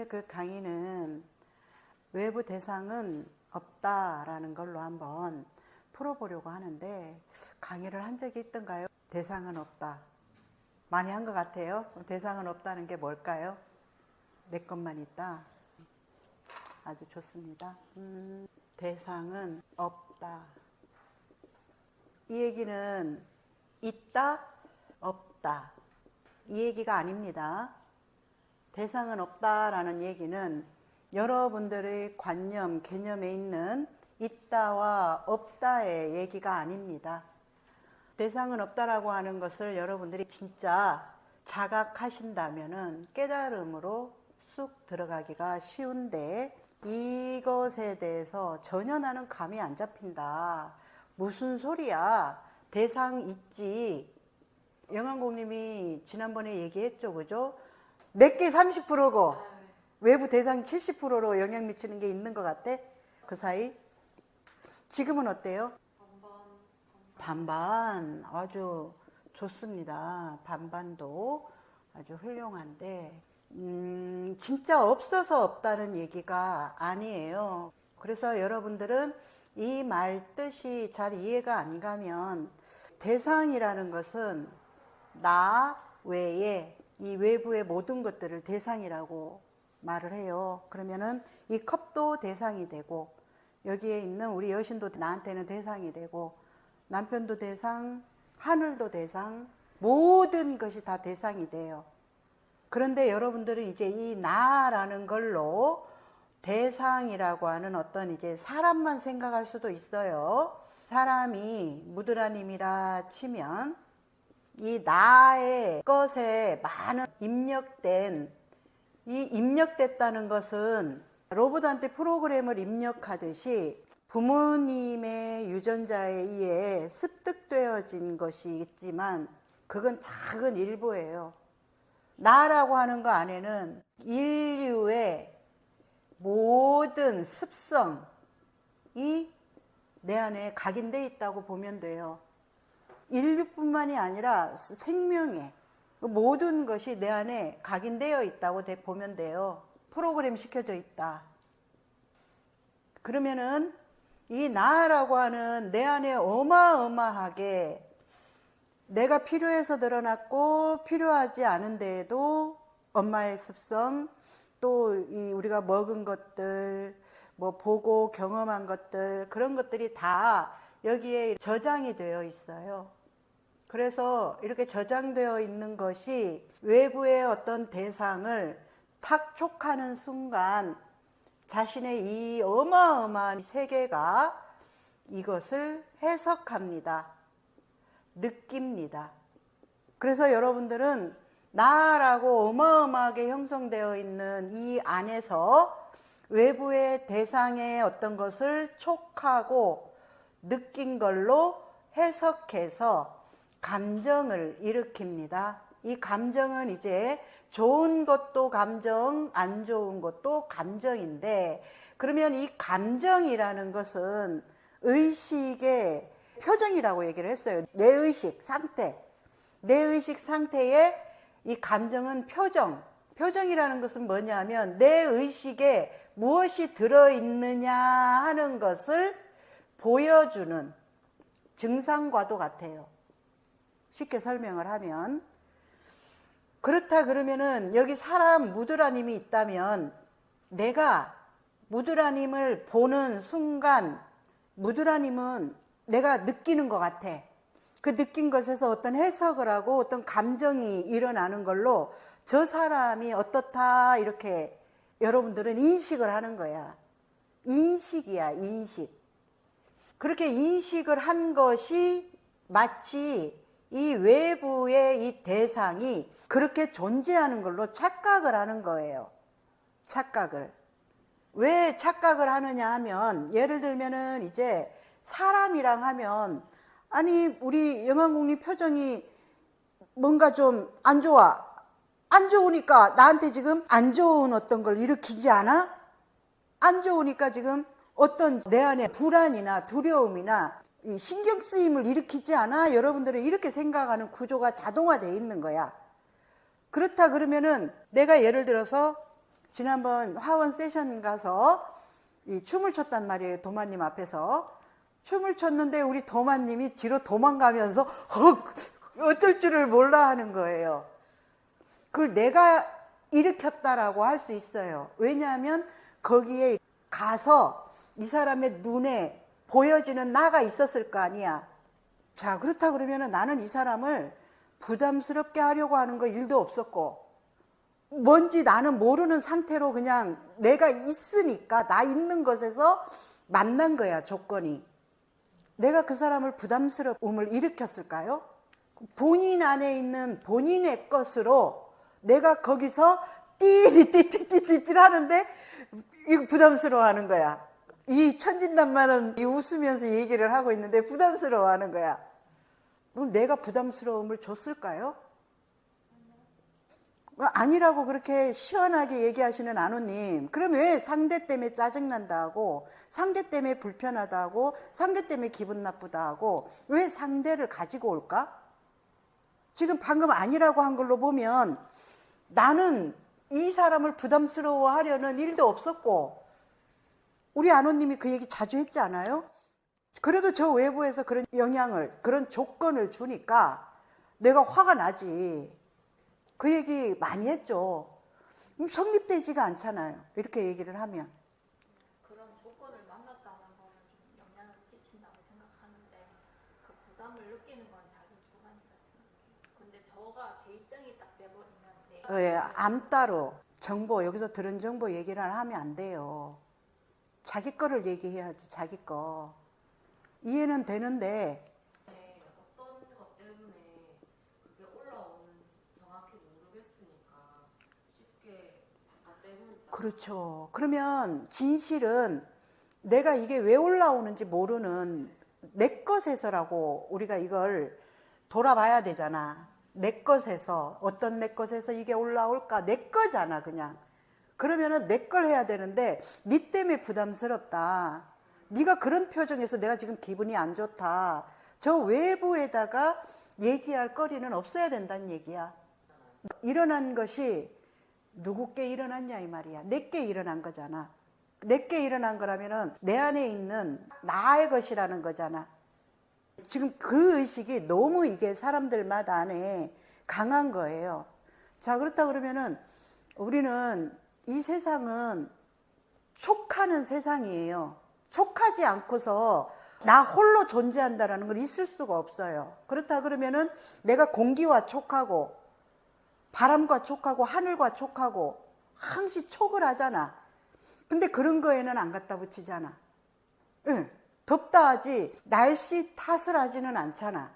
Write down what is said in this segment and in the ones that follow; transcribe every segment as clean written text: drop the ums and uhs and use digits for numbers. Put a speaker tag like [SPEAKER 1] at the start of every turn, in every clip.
[SPEAKER 1] 오늘 그 강의는 외부 대상은 없다라는 걸로 한번 풀어보려고 하는데, 강의를 한 적이 있던가요? 대상은 없다. 많이 한 것 같아요. 대상은 없다는 게 뭘까요? 내 것만 있다. 아주 좋습니다. 대상은 없다. 이 얘기는 있다, 없다. 이 얘기가 아닙니다. 대상은 없다라는 얘기는 여러분들의 관념, 개념에 있는 있다와 없다의 얘기가 아닙니다. 대상은 없다라고 하는 것을 여러분들이 진짜 자각하신다면은 깨달음으로 쑥 들어가기가 쉬운데, 이것에 대해서 전혀 나는 감이 안 잡힌다. 무슨 소리야? 대상 있지. 영환공님이 지난번에 얘기했죠, 그죠? 내게 30%고 외부 대상 70%로 영향 미치는 게 있는 것 같아. 그 사이 지금은 어때요? 반반. 아주 좋습니다. 반반도 아주 훌륭한데, 진짜 없어서 없다는 얘기가 아니에요. 그래서 여러분들은 이 말 뜻이 잘 이해가 안 가면, 대상이라는 것은 나 외에 이 외부의 모든 것들을 대상이라고 말을 해요. 그러면은 이 컵도 대상이 되고, 여기에 있는 우리 여신도 나한테는 대상이 되고, 남편도 대상, 하늘도 대상, 모든 것이 다 대상이 돼요. 그런데 여러분들은 이제 이 나라는 걸로 대상이라고 하는 어떤 이제 사람만 생각할 수도 있어요. 사람이 무드라님이라 치면 이 나의 것에 많은 입력됐다는 것은 로봇한테 프로그램을 입력하듯이 부모님의 유전자에 의해 습득되어진 것이 있지만, 그건 작은 일부예요. 나라고 하는 거 안에는 인류의 모든 습성이 내 안에 각인되어 있다고 보면 돼요. 인류뿐만이 아니라 생명의 모든 것이 내 안에 각인되어 있다고 보면 돼요. 프로그램 시켜져 있다. 그러면은 이 나라고 하는 내 안에 어마어마하게 내가 필요해서 드러났고 필요하지 않은 데에도 엄마의 습성, 또 이 우리가 먹은 것들, 뭐 보고 경험한 것들, 그런 것들이 다 여기에 저장이 되어 있어요. 그래서 이렇게 저장되어 있는 것이 외부의 어떤 대상을 탁촉하는 순간 자신의 이 어마어마한 세계가 이것을 해석합니다. 느낍니다. 그래서 여러분들은 나라고 어마어마하게 형성되어 있는 이 안에서 외부의 대상의 어떤 것을 촉하고 느낀 걸로 해석해서 감정을 일으킵니다. 이 감정은 이제 좋은 것도 감정, 안 좋은 것도 감정인데, 그러면 이 감정이라는 것은 의식의 표정이라고 얘기를 했어요. 내 의식 상태. 내 의식 상태에 이 감정은 표정이라는 것은 뭐냐면 내 의식에 무엇이 들어있느냐 하는 것을 보여주는 증상과도 같아요. 쉽게 설명을 하면. 그렇다 그러면은 여기 사람 무드라님이 있다면, 내가 무드라님을 보는 순간 무드라님은 내가 느끼는 것 같아. 그 느낀 것에서 어떤 해석을 하고 어떤 감정이 일어나는 걸로 저 사람이 어떻다 이렇게 여러분들은 인식을 하는 거야. 인식이야, 인식. 그렇게 인식을 한 것이 마치 이 외부의 이 대상이 그렇게 존재하는 걸로 착각을 하는 거예요. 착각을. 왜 착각을 하느냐 하면, 예를 들면은 이제 사람이랑 하면, 아니 우리 영환공님 표정이 뭔가 좀 안 좋아. 안 좋으니까 나한테 지금 안 좋은 어떤 걸 일으키지 않아? 안 좋으니까 지금 어떤 내 안에 불안이나 두려움이나 신경 쓰임을 일으키지 않아? 여러분들은 이렇게 생각하는 구조가 자동화되어 있는 거야. 그렇다 그러면은 내가 예를 들어서 지난번 화원 세션 가서 이 춤을 췄단 말이에요. 도마님 앞에서. 춤을 췄는데 우리 도마님이 뒤로 도망가면서 어쩔 줄을 몰라 하는 거예요. 그걸 내가 일으켰다라고 할 수 있어요. 왜냐하면 거기에 가서 이 사람의 눈에 보여지는 나가 있었을 거 아니야. 자, 그렇다 그러면 나는 이 사람을 부담스럽게 하려고 하는 거 일도 없었고, 뭔지 나는 모르는 상태로 그냥 내가 있으니까 나 있는 것에서 만난 거야, 조건이. 내가 그 사람을 부담스러움을 일으켰을까요? 본인 안에 있는 본인의 것으로 내가 거기서 띠리띠띠띠띠 하는데 이거 부담스러워 하는 거야. 이 천진난만은 웃으면서 얘기를 하고 있는데 부담스러워 하는 거야. 그럼 내가 부담스러움을 줬을까요? 아니라고 그렇게 시원하게 얘기하시는 아노님, 그럼 왜 상대 때문에 짜증난다 하고, 상대 때문에 불편하다 하고, 상대 때문에 기분 나쁘다 하고, 왜 상대를 가지고 올까? 지금 방금 아니라고 한 걸로 보면 나는 이 사람을 부담스러워 하려는 일도 없었고, 우리 아노님이 그 얘기 자주 했지 않아요? 그래도 저 외부에서 그런 영향을, 그런 조건을 주니까 내가 화가 나지. 그 얘기 많이 했죠. 성립되지가 않잖아요. 이렇게 얘기를 하면.
[SPEAKER 2] 그런 조건을 만났다는 거는 좀 영향을 끼친다고 생각하는데 그 부담을 느끼는 건 자기 주관이라 생각해요. 근데 저가 제 입장이 딱 돼버리면
[SPEAKER 1] 예, 암따로 정보, 여기서 들은 정보 얘기를 하면 안 돼요. 자기 거를 얘기해야지, 자기 거. 이해는 되는데
[SPEAKER 3] 어떤 것 때문에 그게 올라오는지 정확히 모르겠으니까 쉽게 때문에.
[SPEAKER 1] 그렇죠. 그러면 진실은 내가 이게 왜 올라오는지 모르는 내 것에서라고 우리가 이걸 돌아봐야 되잖아. 내 것에서, 어떤 내 것에서 이게 올라올까? 내 거잖아, 그냥. 그러면은 내 걸 해야 되는데 니 때문에 부담스럽다. 네가 그런 표정에서 내가 지금 기분이 안 좋다. 저 외부에다가 얘기할 거리는 없어야 된다는 얘기야. 일어난 것이 누구께 일어났냐 이 말이야. 내게 일어난 거잖아. 내게 일어난 거라면은 내 안에 있는 나의 것이라는 거잖아. 지금 그 의식이 너무 이게 사람들마다 안에 강한 거예요. 자, 그렇다 그러면은 우리는 이 세상은 촉하는 세상이에요. 촉하지 않고서 나 홀로 존재한다라는 걸 있을 수가 없어요. 그렇다 그러면은 내가 공기와 촉하고 바람과 촉하고 하늘과 촉하고 항시 촉을 하잖아. 근데 그런 거에는 안 갖다 붙이잖아. 응. 덥다 하지 날씨 탓을 하지는 않잖아.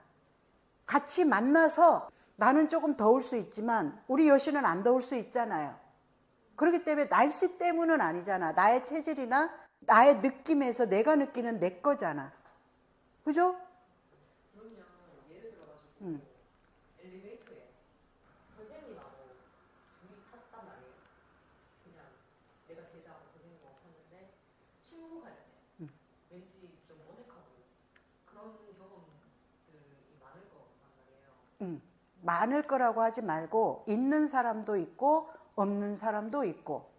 [SPEAKER 1] 같이 만나서 나는 조금 더울 수 있지만 우리 여신은 안 더울 수 있잖아요. 그렇기 때문에 날씨 때문은 아니잖아. 나의 체질이나 나의 느낌에서 내가 느끼는 내 거잖아. 그죠?
[SPEAKER 3] 그러면 예를 들어가지고 엘리베이터에 선생님하고 둘이 탔단 말이에요. 그냥 내가 제자하고 선생님하고 탔는데 침묵할 때 왠지 좀 어색하고 그런 경험들이 많을 거란 말이에요.
[SPEAKER 1] 많을 거라고 하지 말고 있는 사람도 있고 없는 사람도 있고.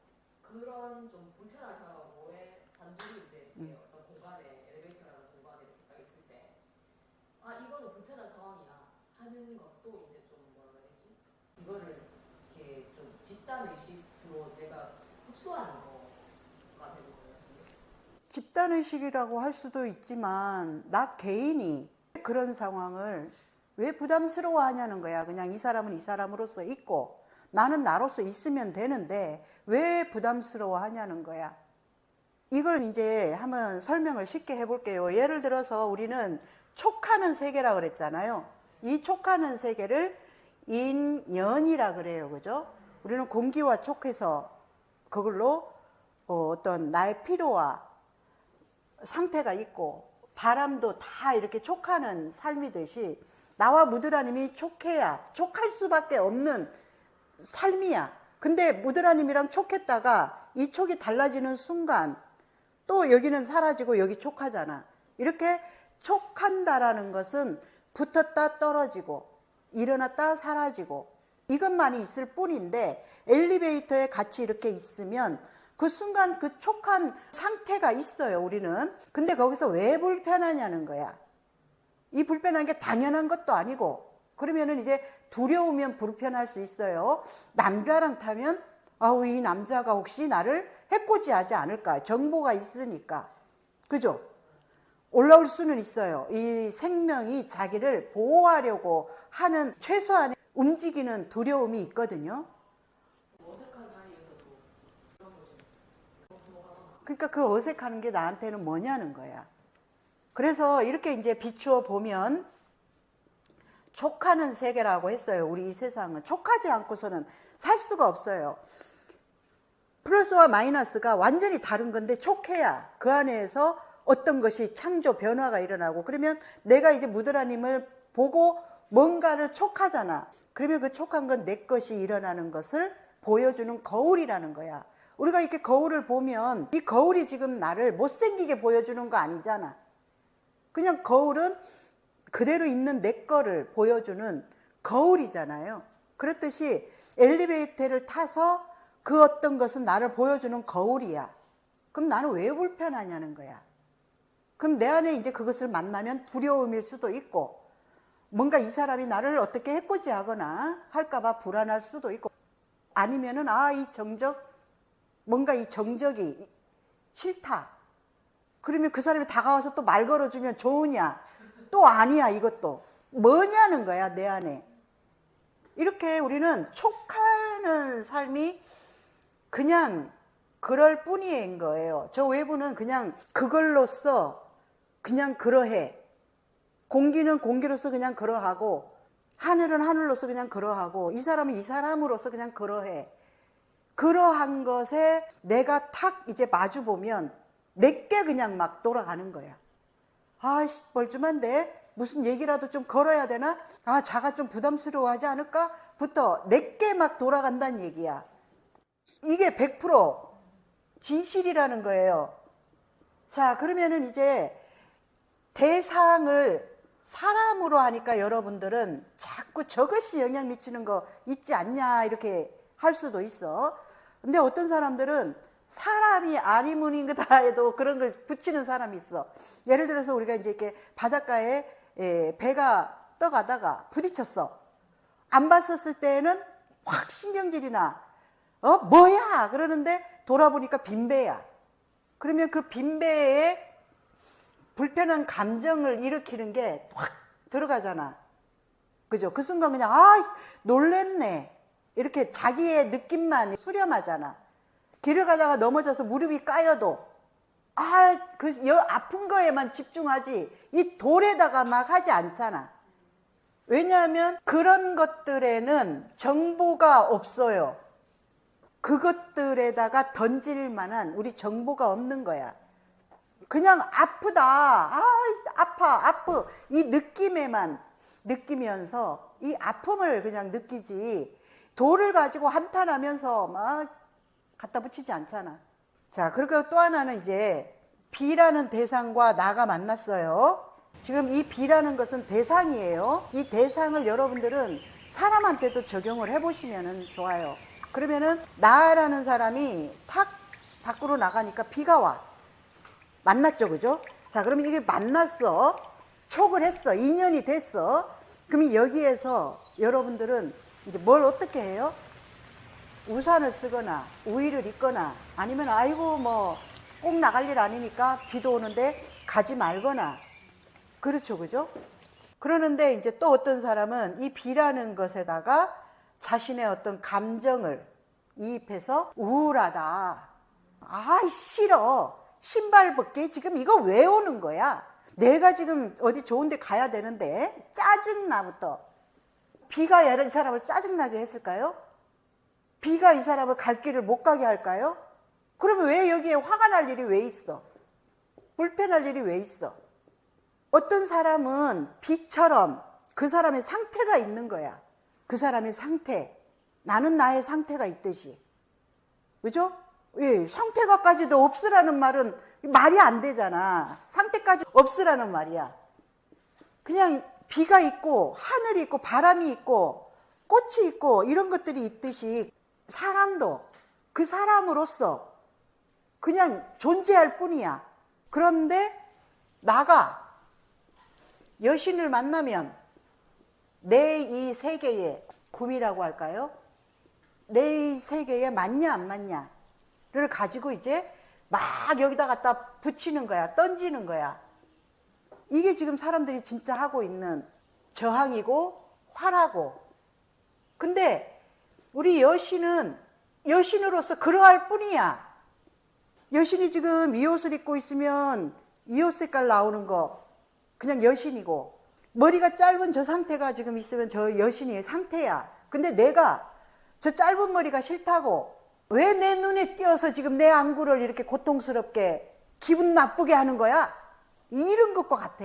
[SPEAKER 3] 그런 좀 불편한 상황에 단둘이 이제 어떤 공간에 엘리베이터라는 공간에 이렇게 딱 있을 때 아 이거는 불편한 상황이야 하는 것도 이제 좀 뭐라 그러지? 이거를 이렇게 좀 집단 의식으로 내가 흡수하는 거가 되는 거예요.
[SPEAKER 1] 집단 의식이라고 할 수도 있지만 나 개인이 그런 상황을 왜 부담스러워 하냐는 거야. 그냥 이 사람은 이 사람으로서 있고 나는 나로서 있으면 되는데 왜 부담스러워 하냐는 거야. 이걸 이제 한번 설명을 쉽게 해볼게요. 예를 들어서 우리는 촉하는 세계라 그랬잖아요. 이 촉하는 세계를 인연이라 그래요. 그죠? 우리는 공기와 촉해서 그걸로 어떤 나의 피로와 상태가 있고 바람도 다 이렇게 촉하는 삶이듯이 나와 무드라님이 촉해야 촉할 수밖에 없는 삶이야. 근데 무드라님이랑 촉했다가 이 촉이 달라지는 순간 또 여기는 사라지고 여기 촉하잖아. 이렇게 촉한다라는 것은 붙었다 떨어지고 일어났다 사라지고 이것만이 있을 뿐인데 엘리베이터에 같이 이렇게 있으면 그 순간 그 촉한 상태가 있어요, 우리는. 근데 거기서 왜 불편하냐는 거야. 이 불편한 게 당연한 것도 아니고, 그러면은 이제 두려우면 불편할 수 있어요. 남자랑 타면 아우, 이 남자가 혹시 나를 해코지하지 않을까, 정보가 있으니까. 그죠? 올라올 수는 있어요. 이 생명이 자기를 보호하려고 하는 최소한의 움직이는 두려움이 있거든요.
[SPEAKER 3] 어색한 자리에서도 그런 거죠. 거스모가거나.
[SPEAKER 1] 그러니까 그 어색하는 게 나한테는 뭐냐는 거야. 그래서 이렇게 이제 비추어 보면 촉하는 세계라고 했어요. 우리 이 세상은 촉하지 않고서는 살 수가 없어요. 플러스와 마이너스가 완전히 다른 건데 촉해야 그 안에서 어떤 것이 창조 변화가 일어나고, 그러면 내가 이제 무드라님을 보고 뭔가를 촉하잖아. 그러면 그 촉한 건 내 것이 일어나는 것을 보여주는 거울이라는 거야. 우리가 이렇게 거울을 보면 이 거울이 지금 나를 못생기게 보여주는 거 아니잖아. 그냥 거울은 그대로 있는 내 거를 보여주는 거울이잖아요. 그렇듯이 엘리베이터를 타서 그 어떤 것은 나를 보여주는 거울이야. 그럼 나는 왜 불편하냐는 거야. 그럼 내 안에 이제 그것을 만나면 두려움일 수도 있고, 뭔가 이 사람이 나를 어떻게 해코지하거나 할까봐 불안할 수도 있고, 아니면은 이 정적, 뭔가 이 정적이 싫다. 그러면 그 사람이 다가와서 또 말 걸어주면 좋으냐? 또 아니야, 이것도. 뭐냐는 거야, 내 안에. 이렇게 우리는 촉하는 삶이 그냥 그럴 뿐인 거예요. 저 외부는 그냥 그걸로써 그냥 그러해. 공기는 공기로서 그냥 그러하고, 하늘은 하늘로서 그냥 그러하고, 이 사람은 이 사람으로서 그냥 그러해. 그러한 것에 내가 탁 이제 마주보면 내게 그냥 막 돌아가는 거야. 아이씨, 멀쩡한데 무슨 얘기라도 좀 걸어야 되나? 자가 좀 부담스러워하지 않을까? 부터 내게 막 돌아간다는 얘기야. 이게 100% 진실이라는 거예요. 자, 그러면은 이제 대상을 사람으로 하니까 여러분들은 자꾸 저것이 영향 미치는 거 있지 않냐 이렇게 할 수도 있어. 근데 어떤 사람들은 사람이 아니문인 거다 해도 그런 걸 붙이는 사람이 있어. 예를 들어서 우리가 이제 이렇게 바닷가에 배가 떠가다가 부딪혔어. 안 봤었을 때는 확 신경질이 나. 뭐야? 그러는데 돌아보니까 빈배야. 그러면 그 빈배에 불편한 감정을 일으키는 게 확 들어가잖아. 그죠? 그 순간 그냥 놀랬네. 이렇게 자기의 느낌만 수렴하잖아. 길을 가다가 넘어져서 무릎이 까여도 아픈 거에만 집중하지 이 돌에다가 막 하지 않잖아. 왜냐하면 그런 것들에는 정보가 없어요. 그것들에다가 던질 만한 우리 정보가 없는 거야. 그냥 아프다, 아파 이 느낌에만 느끼면서 이 아픔을 그냥 느끼지, 돌을 가지고 한탄하면서 막 갖다 붙이지 않잖아. 자, 그리고 또 하나는 이제 B라는 대상과 나가 만났어요. 지금 이 B라는 것은 대상이에요. 이 대상을 여러분들은 사람한테도 적용을 해보시면 좋아요. 그러면은 나라는 사람이 탁 밖으로 나가니까 B가 와. 만났죠, 그죠? 자, 그러면 이게 만났어. 촉을 했어. 인연이 됐어. 그럼 여기에서 여러분들은 이제 뭘 어떻게 해요? 우산을 쓰거나 우의를 입거나 아니면 꼭 나갈 일 아니니까 비도 오는데 가지 말거나. 그렇죠, 그죠? 그러는데 이제 또 어떤 사람은 이 비라는 것에다가 자신의 어떤 감정을 이입해서 우울하다. 싫어. 신발 벗기 지금 이거 왜 오는 거야? 내가 지금 어디 좋은 데 가야 되는데 짜증나부터. 비가 이 사람을 짜증나게 했을까요? 비가 이 사람을 갈 길을 못 가게 할까요? 그러면 왜 여기에 화가 날 일이 왜 있어? 불편할 일이 왜 있어? 어떤 사람은 비처럼 그 사람의 상태가 있는 거야. 그 사람의 상태. 나는 나의 상태가 있듯이. 그죠? 상태가까지도 없으라는 말은 말이 안 되잖아. 상태까지 없으라는 말이야. 그냥 비가 있고 하늘이 있고 바람이 있고 꽃이 있고 이런 것들이 있듯이 사람도 그 사람으로서 그냥 존재할 뿐이야. 그런데 나가 여신을 만나면 내 이 세계의 구미라고 할까요? 내 이 세계에 맞냐 안 맞냐를 가지고 이제 막 여기다 갖다 붙이는 거야. 던지는 거야. 이게 지금 사람들이 진짜 하고 있는 저항이고 화라고. 근데 우리 여신은 여신으로서 그러할 뿐이야. 여신이 지금 이 옷을 입고 있으면 이 옷 색깔 나오는 거 그냥 여신이고, 머리가 짧은 저 상태가 지금 있으면 저 여신의 상태야. 근데 내가 저 짧은 머리가 싫다고 왜 내 눈에 띄어서 지금 내 안구를 이렇게 고통스럽게 기분 나쁘게 하는 거야? 이런 것과 같아.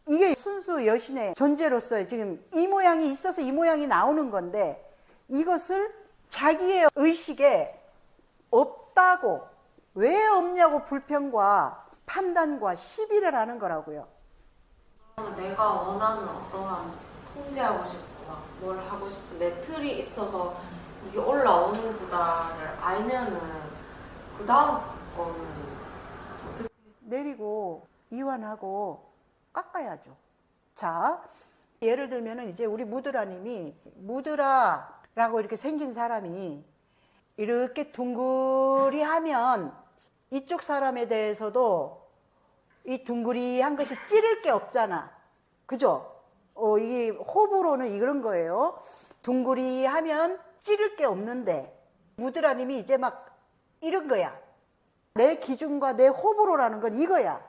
[SPEAKER 1] 이게 순수 여신의 존재로서의 지금 이 모양이 있어서 이 모양이 나오는 건데, 이것을 자기의 의식에 없다고, 왜 없냐고 불평과 판단과 시비를 하는 거라고요.
[SPEAKER 4] 내가 원하는 어떠한 통제하고 싶고 막 뭘 하고 싶은 내 틀이 있어서 이게 올라오는구나를 알면은 그 다음 거는 어떻게
[SPEAKER 1] 내리고 이완하고 깎아야죠. 자, 예를 들면은 이제 우리 무드라님이, 무드라라고 이렇게 생긴 사람이 이렇게 둥그리하면 이쪽 사람에 대해서도 이 둥그리한 것이 찌를 게 없잖아. 그죠? 이게 호불호는 이런 거예요. 둥그리하면 찌를 게 없는데, 무드라님이 이제 막 이런 거야. 내 기준과 내 호불호라는 건 이거야.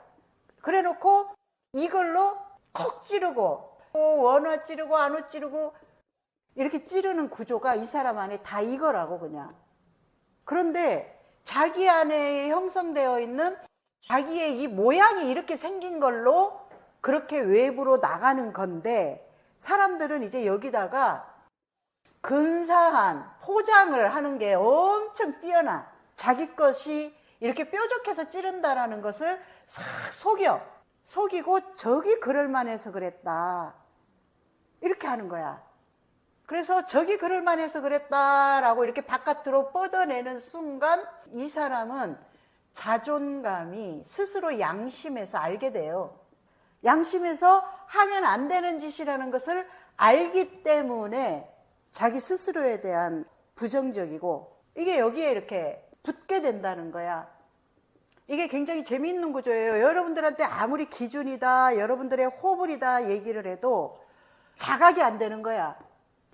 [SPEAKER 1] 그래 놓고 이걸로 콕 찌르고, 원어 찌르고 안어 찌르고 이렇게 찌르는 구조가 이 사람 안에 다 이거라고 그냥. 그런데 자기 안에 형성되어 있는 자기의 이 모양이 이렇게 생긴 걸로 그렇게 외부로 나가는 건데, 사람들은 이제 여기다가 근사한 포장을 하는 게 엄청 뛰어나. 자기 것이 이렇게 뾰족해서 찌른다라는 것을 싹 속이고 저기 그럴만해서 그랬다, 이렇게 하는 거야. 그래서 저기 그럴만해서 그랬다라고 이렇게 바깥으로 뻗어내는 순간 이 사람은 자존감이 스스로 양심에서 알게 돼요. 양심에서 하면 안 되는 짓이라는 것을 알기 때문에 자기 스스로에 대한 부정적이고, 이게 여기에 이렇게 붙게 된다는 거야. 이게 굉장히 재미있는 구조예요. 여러분들한테 아무리 기준이다, 여러분들의 호불이다 얘기를 해도 자각이 안 되는 거야.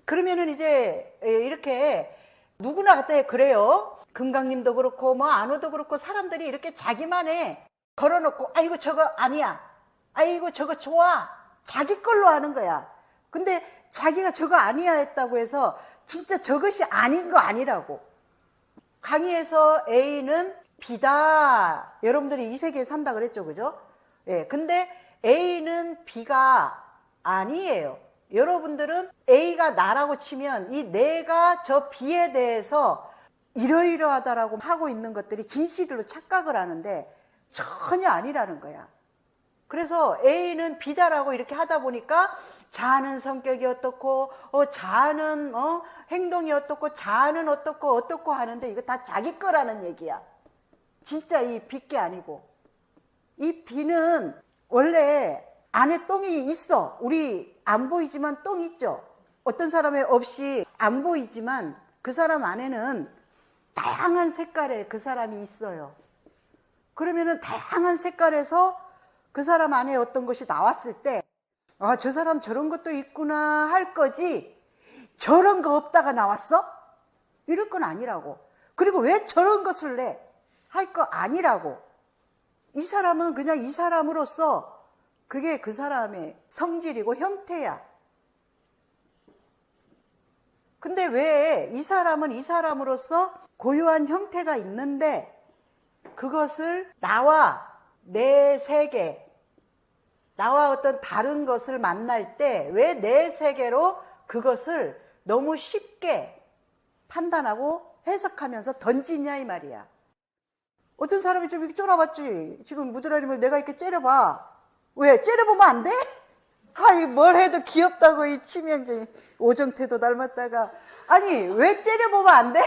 [SPEAKER 1] 그러면은 이제 이렇게 누구나 갖다 그래요. 금강님도 그렇고 뭐 안호도 그렇고, 사람들이 이렇게 자기만의 걸어놓고 아이고 저거 아니야, 아이고 저거 좋아, 자기 걸로 하는 거야. 근데 자기가 저거 아니야 했다고 해서 진짜 저것이 아닌 거 아니라고. 강의에서 A는 B다, 여러분들이 이 세계에 산다 그랬죠, 그죠? 예, 근데 A는 B가 아니에요. 여러분들은 A가 나라고 치면 이 내가 저 B에 대해서 이러이러하다라고 하고 있는 것들이 진실로 착각을 하는데 전혀 아니라는 거야. 그래서 A는 B다라고 이렇게 하다 보니까 자아는 성격이 어떻고, 자아는 행동이 어떻고, 자아는 어떻고 하는데 이거 다 자기 거라는 얘기야. 진짜 이 B 게 아니고. 이 B는 원래 안에 똥이 있어. 우리 안 보이지만 똥 있죠. 어떤 사람에 없이 안 보이지만 그 사람 안에는 다양한 색깔의 그 사람이 있어요. 그러면은 다양한 색깔에서 그 사람 안에 어떤 것이 나왔을 때, 아, 저 사람 저런 것도 있구나 할 거지, 저런 거 없다가 나왔어? 이럴 건 아니라고. 그리고 왜 저런 것을 내? 할 거 아니라고. 이 사람은 그냥 이 사람으로서 그게 그 사람의 성질이고 형태야. 근데 왜 이 사람은 이 사람으로서 고유한 형태가 있는데 그것을 나와 내 세계, 나와 어떤 다른 것을 만날 때 왜 내 세계로 그것을 너무 쉽게 판단하고 해석하면서 던지냐 이 말이야. 어떤 사람이 좀 이렇게 쫄아봤지. 지금 무드라님을 내가 이렇게 째려봐. 왜? 째려보면 안 돼? 아이, 뭘 해도 귀엽다고, 이 치명적인 오정태도 닮았다가. 아니, 왜 째려보면 안 돼?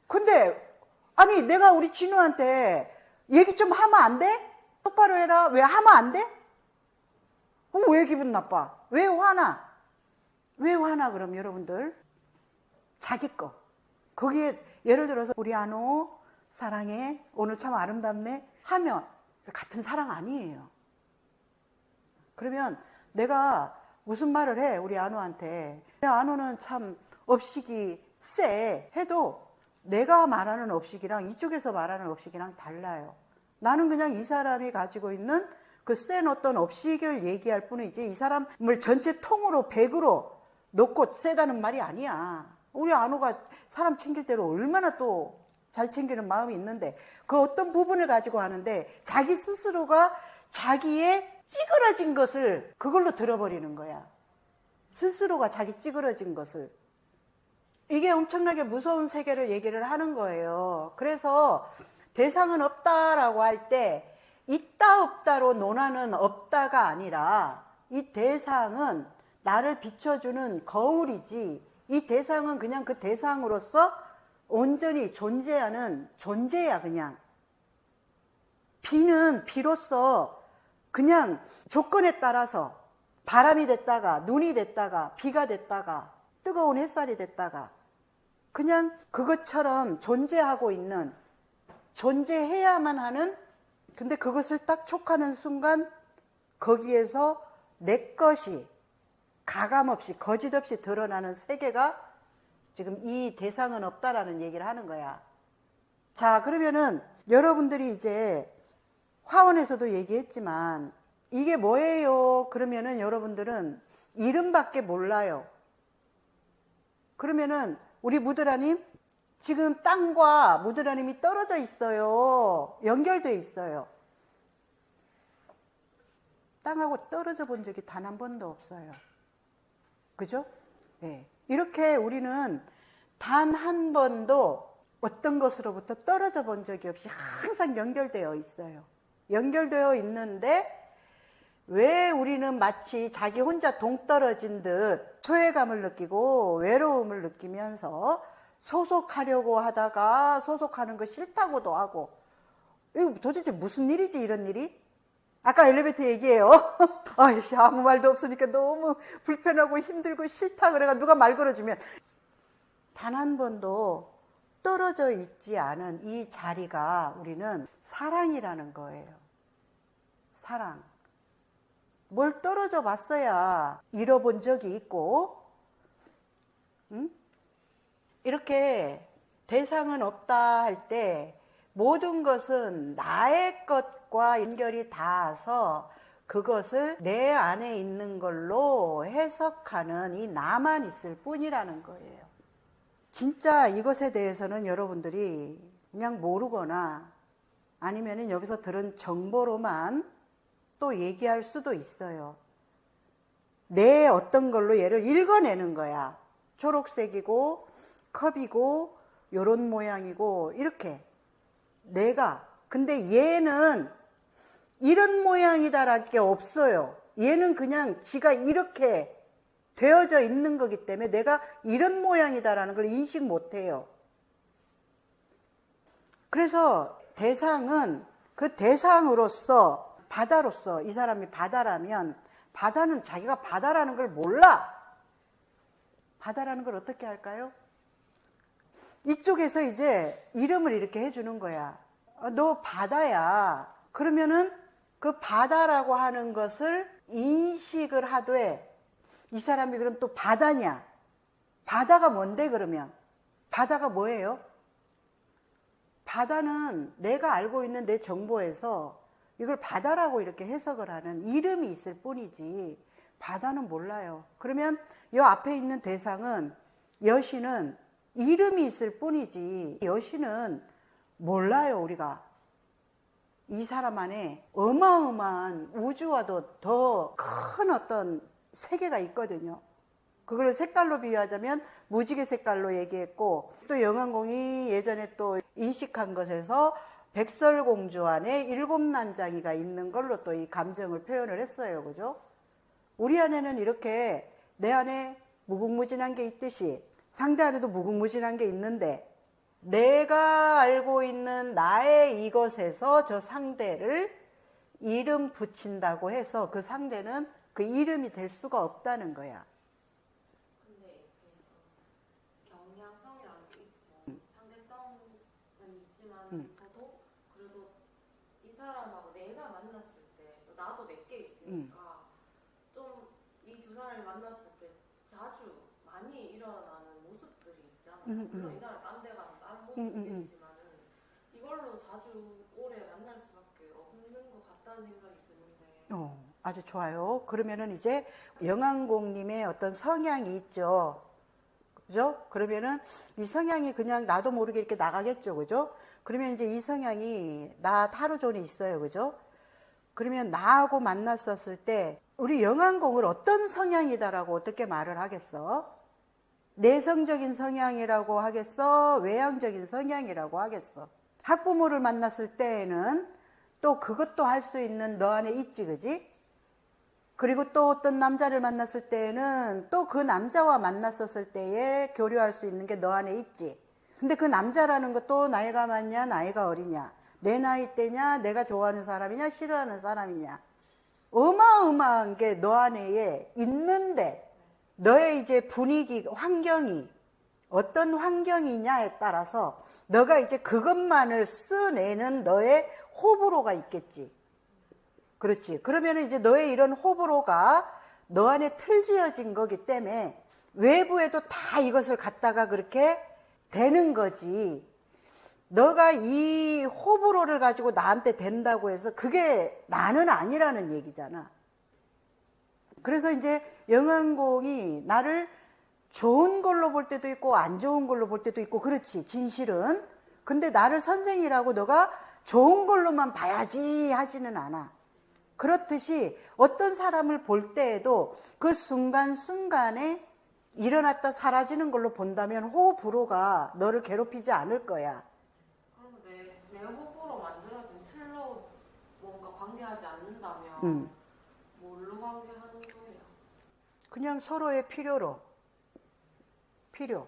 [SPEAKER 1] 근데, 아니, 내가 우리 진우한테 얘기 좀 하면 안 돼? 똑바로 해라. 왜 하면 안 돼? 그럼 왜 기분 나빠? 왜 화나? 왜 화나, 그럼 여러분들? 자기 거. 거기에, 예를 들어서, 우리 안호, 사랑해. 오늘 참 아름답네. 하면, 같은 사랑 아니에요. 그러면 내가 무슨 말을 해, 우리 안호한테. 안호는 참 업식이 세. 해도 내가 말하는 업식이랑 이쪽에서 말하는 업식이랑 달라요. 나는 그냥 이 사람이 가지고 있는 그 센 어떤 업식을 얘기할 뿐이지 이 사람을 전체 통으로 100으로 놓고 세다는 말이 아니야. 우리 안호가 사람 챙길 때로 얼마나 또 잘 챙기는 마음이 있는데 그 어떤 부분을 가지고 하는데 자기 스스로가 자기의 찌그러진 것을 그걸로 들어버리는 거야. 스스로가 자기 찌그러진 것을. 이게 엄청나게 무서운 세계를 얘기를 하는 거예요. 그래서 대상은 없다라고 할 때 있다 없다로 논하는 없다가 아니라 이 대상은 나를 비춰주는 거울이지 이 대상은 그냥 그 대상으로서 온전히 존재하는 존재야. 그냥 비는 비로소 그냥 조건에 따라서 바람이 됐다가 눈이 됐다가 비가 됐다가 뜨거운 햇살이 됐다가 그냥 그것처럼 존재하고 있는 존재해야만 하는 근데 그것을 딱 촉하는 순간 거기에서 내 것이 가감없이 거짓없이 드러나는 세계가 지금 이 대상은 없다라는 얘기를 하는 거야. 자, 그러면은 여러분들이 이제 화원에서도 얘기했지만 이게 뭐예요? 그러면은 여러분들은 이름밖에 몰라요. 그러면은 우리 무드라님 지금 땅과 무드라님이 떨어져 있어요. 연결돼 있어요. 땅하고 떨어져 본 적이 단 한 번도 없어요. 그죠? 네. 이렇게 우리는 단 한 번도 어떤 것으로부터 떨어져 본 적이 없이 항상 연결되어 있어요. 연결되어 있는데 왜 우리는 마치 자기 혼자 동떨어진 듯 소외감을 느끼고 외로움을 느끼면서 소속하려고 하다가 소속하는 거 싫다고도 하고 이거 도대체 무슨 일이지 이런 일이? 아까 엘리베이터 얘기해요. 아이씨 아무 말도 없으니까 너무 불편하고 힘들고 싫다 그래가 누가 말 걸어주면 단 한 번도 떨어져 있지 않은 이 자리가 우리는 사랑이라는 거예요. 사랑. 뭘 떨어져 봤어야 잃어본 적이 있고 응? 이렇게 대상은 없다 할 때 모든 것은 나의 것과 연결이 닿아서 그것을 내 안에 있는 걸로 해석하는 이 나만 있을 뿐이라는 거예요. 진짜 이것에 대해서는 여러분들이 그냥 모르거나 아니면 여기서 들은 정보로만 또 얘기할 수도 있어요. 내 어떤 걸로 얘를 읽어내는 거야. 초록색이고 컵이고 요런 모양이고 이렇게 내가 근데 얘는 이런 모양이다랄 게 없어요. 얘는 그냥 지가 이렇게 되어져 있는 거기 때문에 내가 이런 모양이다라는 걸 인식 못해요. 그래서 대상은 그 대상으로서 바다로서 이 사람이 바다라면 바다는 자기가 바다라는 걸 몰라. 바다라는 걸 어떻게 할까요? 이쪽에서 이제 이름을 이렇게 해주는 거야. 너 바다야. 그러면은 그 바다라고 하는 것을 인식을 하되 이 사람이 그럼 또 바다냐? 바다가 뭔데 그러면? 바다가 뭐예요? 바다는 내가 알고 있는 내 정보에서 이걸 바다라고 이렇게 해석을 하는 이름이 있을 뿐이지 바다는 몰라요. 그러면 이 앞에 있는 대상은 여신은 이름이 있을 뿐이지 여신은 몰라요. 우리가 이 사람 안에 어마어마한 우주와도 더 큰 어떤 세계가 있거든요. 그걸 색깔로 비유하자면 무지개 색깔로 얘기했고 또 영환공이 예전에 또 인식한 것에서 백설공주 안에 7난장이가 있는 걸로 또 이 감정을 표현을 했어요. 그죠? 우리 안에는 이렇게 내 안에 무궁무진한 게 있듯이 상대 안에도 무궁무진한 게 있는데 내가 알고 있는 나의 이것에서 저 상대를 이름 붙인다고 해서 그 상대는 그 이름이 될 수가 없다는 거야.
[SPEAKER 4] 근데 이렇게 경향성이라는 게 있고 상대성은 있지만 저도 그래도 이 사람하고 내가 만났을 때 나도 내게 있으니까 좀 이 두 사람이 만났을 때 자주 많이 일어나는 모습들이 있잖아. 물론 이 사람 딴 데 가면 다른 모습이 있겠지만은 이걸로 자주 오래 만날 수밖에 없는 것 같다는 생각이 드는데.
[SPEAKER 1] 아주 좋아요. 그러면은 이제 영환공님의 어떤 성향이 있죠. 그죠? 그러면은 이 성향이 그냥 나도 모르게 이렇게 나가겠죠. 그죠? 그러면 이제 이 성향이 나 타로존에 있어요. 그죠? 그러면 나하고 만났었을 때 우리 영환공을 어떤 성향이다라고 어떻게 말을 하겠어? 내성적인 성향이라고 하겠어? 외향적인 성향이라고 하겠어? 학부모를 만났을 때에는 또 그것도 할 수 있는 너 안에 있지, 그지? 그리고 또 어떤 남자를 만났을 때에는 또 그 남자와 만났었을 때에 교류할 수 있는 게 너 안에 있지. 근데 그 남자라는 것도 나이가 많냐, 나이가 어리냐, 내 나이 때냐, 내가 좋아하는 사람이냐, 싫어하는 사람이냐. 어마어마한 게 너 안에 있는데 너의 이제 분위기, 환경이 어떤 환경이냐에 따라서 너가 이제 그것만을 써내는 너의 호불호가 있겠지. 그렇지. 그러면 이제 너의 이런 호불호가 너 안에 틀지어진 거기 때문에 외부에도 다 이것을 갖다가 그렇게 되는 거지. 너가 이 호불호를 가지고 나한테 된다고 해서 그게 나는 아니라는 얘기잖아. 그래서 이제 영환공이 나를 좋은 걸로 볼 때도 있고 안 좋은 걸로 볼 때도 있고 그렇지 진실은. 근데 나를 선생이라고 너가 좋은 걸로만 봐야지 하지는 않아. 그렇듯이 어떤 사람을 볼 때에도 그 순간순간에 일어났다 사라지는 걸로 본다면 호불호가 너를 괴롭히지 않을 거야.
[SPEAKER 4] 그럼 내 호불호 만들어진 틀로 뭔가 관계하지 않는다면 뭘로 관계하는 거야?
[SPEAKER 1] 그냥 서로의 필요로. 필요.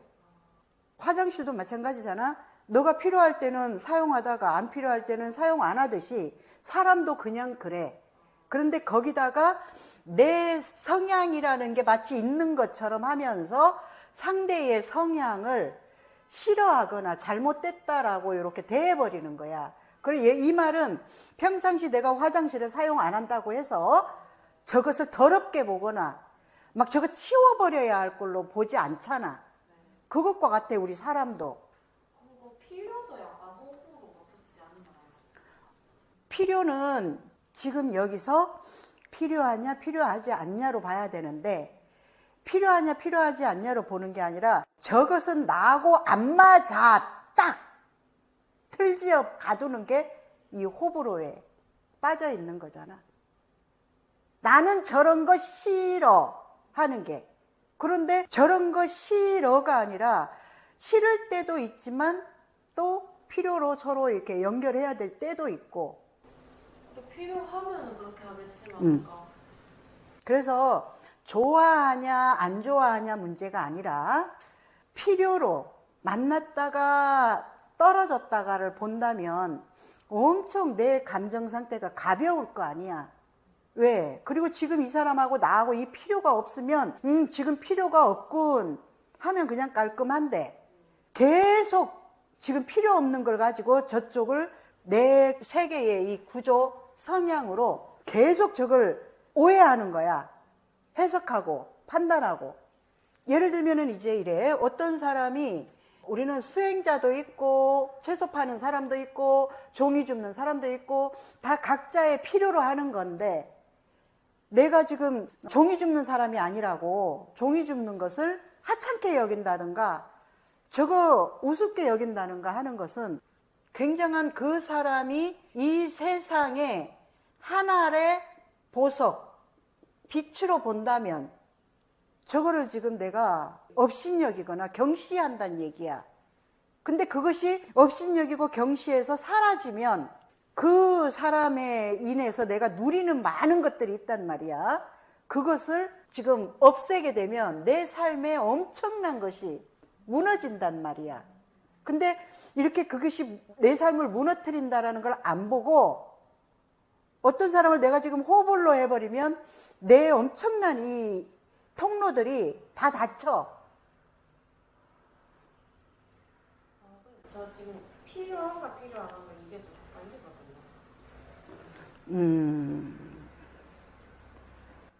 [SPEAKER 1] 화장실도 마찬가지잖아. 너가 필요할 때는 사용하다가 안 필요할 때는 사용 안 하듯이 사람도 그냥 그래. 그런데 거기다가 내 성향이라는 게 마치 있는 것처럼 하면서 상대의 성향을 싫어하거나 잘못됐다라고 이렇게 대해버리는 거야. 그리고 이 말은 평상시 내가 화장실을 사용 안 한다고 해서 저것을 더럽게 보거나 막 저거 치워버려야 할 걸로 보지 않잖아. 그것과 같아 우리 사람도.
[SPEAKER 4] 그리고 필요도 약간 호불호가 붙지 않나?
[SPEAKER 1] 필요는 지금 여기서 필요하냐 필요하지 않냐로 봐야 되는데 필요하냐 필요하지 않냐로 보는 게 아니라 저것은 나하고 안 맞아 딱 틀지어 가두는 게 이 호불호에 빠져 있는 거잖아. 나는 저런 거 싫어 하는 게. 그런데 저런 거 싫어가 아니라 싫을 때도 있지만 또 필요로 서로 이렇게 연결해야 될 때도 있고.
[SPEAKER 4] 또 필요하면 그렇게 하겠지만
[SPEAKER 1] 그래서 좋아하냐 안 좋아하냐 문제가 아니라 필요로 만났다가 떨어졌다가를 본다면 엄청 내 감정 상태가 가벼울 거 아니야. 왜? 그리고 지금 이 사람하고 나하고 이 필요가 없으면 지금 필요가 없군 하면 그냥 깔끔한데 계속 지금 필요 없는 걸 가지고 저쪽을 내 세계의 이 구조 성향으로 계속 저걸 오해하는 거야. 해석하고 판단하고. 예를 들면은 이제 이래. 어떤 사람이 우리는 수행자도 있고 채소 파는 사람도 있고 종이 줍는 사람도 있고 다 각자의 필요로 하는 건데 내가 지금 종이 줍는 사람이 아니라고 종이 줍는 것을 하찮게 여긴다든가 저거 우습게 여긴다든가 하는 것은 굉장한 그 사람이 이 세상에 하나의 보석, 빛으로 본다면 저거를 지금 내가 업신여기거나 경시한다는 얘기야. 근데 그것이 업신여기고 경시해서 사라지면 그 사람에 인해서 내가 누리는 많은 것들이 있단 말이야. 그것을 지금 없애게 되면 내 삶에 엄청난 것이 무너진단 말이야. 근데 이렇게 그것이 내 삶을 무너뜨린다라는 걸 안 보고 어떤 사람을 내가 지금 호불로 해버리면 내 엄청난 이 통로들이 다 닫혀.
[SPEAKER 4] 저 지금 필요한가 필요 안 한가 이게 좀 헷갈리거든요.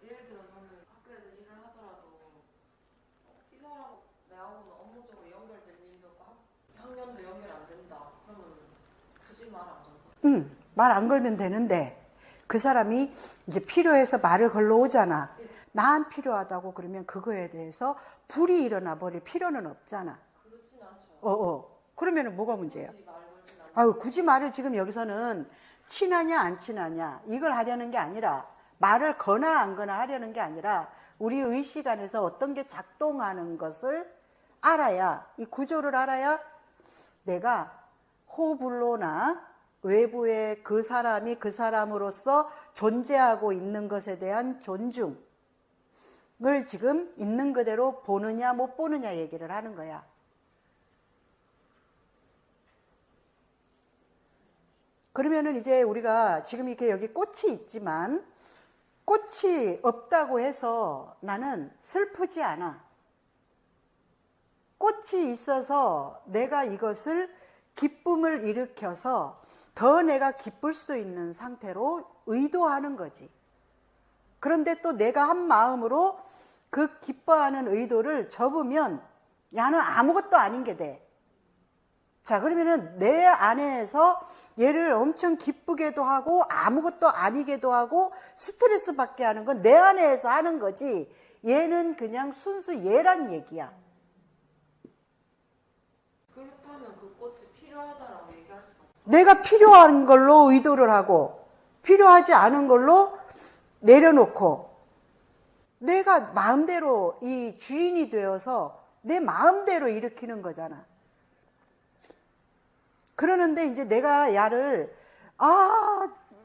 [SPEAKER 4] 예를 들어 저는 학교에서 일을 하더라도 이 사람 내하고는 업무적으로 연결된 일도 없고 학년도 연결 안 된다. 그러면 굳이 말 안 하고.
[SPEAKER 1] 말 안 걸면 되는데 그 사람이 이제 필요해서 말을 걸러오잖아. 난 필요하다고 그러면 그거에 대해서 불이 일어나 버릴 필요는 없잖아.
[SPEAKER 4] 그렇진 않죠.
[SPEAKER 1] 그러면은 뭐가 문제야?
[SPEAKER 4] 굳이 말 걸진 않고.
[SPEAKER 1] 아유, 굳이 말을 지금 여기서는 친하냐 안 친하냐 이걸 하려는 게 아니라 말을 거나 안 거나 하려는 게 아니라 우리 의식 안에서 어떤 게 작동하는 것을 알아야, 이 구조를 알아야 내가 호불호나 외부의 그 사람이 그 사람으로서 존재하고 있는 것에 대한 존중을 지금 있는 그대로 보느냐 못 보느냐 얘기를 하는 거야. 그러면은 이제 우리가 지금 이렇게 여기 꽃이 있지만 꽃이 없다고 해서 나는 슬프지 않아. 꽃이 있어서 내가 이것을 기쁨을 일으켜서 더 내가 기쁠 수 있는 상태로 의도하는 거지. 그런데 또 내가 한 마음으로 그 기뻐하는 의도를 접으면 야는 아무것도 아닌 게 돼. 자, 그러면은 내 안에서 얘를 엄청 기쁘게도 하고 아무것도 아니게도 하고 스트레스 받게 하는 건 내 안에서 하는 거지. 얘는 그냥 순수 얘란 얘기야.
[SPEAKER 4] 그렇다면 그 꽃이 필요하다라고 얘기할 수가 없죠.
[SPEAKER 1] 내가 필요한 걸로 의도를 하고 필요하지 않은 걸로 내려놓고 내가 마음대로 이 주인이 되어서 내 마음대로 일으키는 거잖아. 그러는데 이제 내가 야를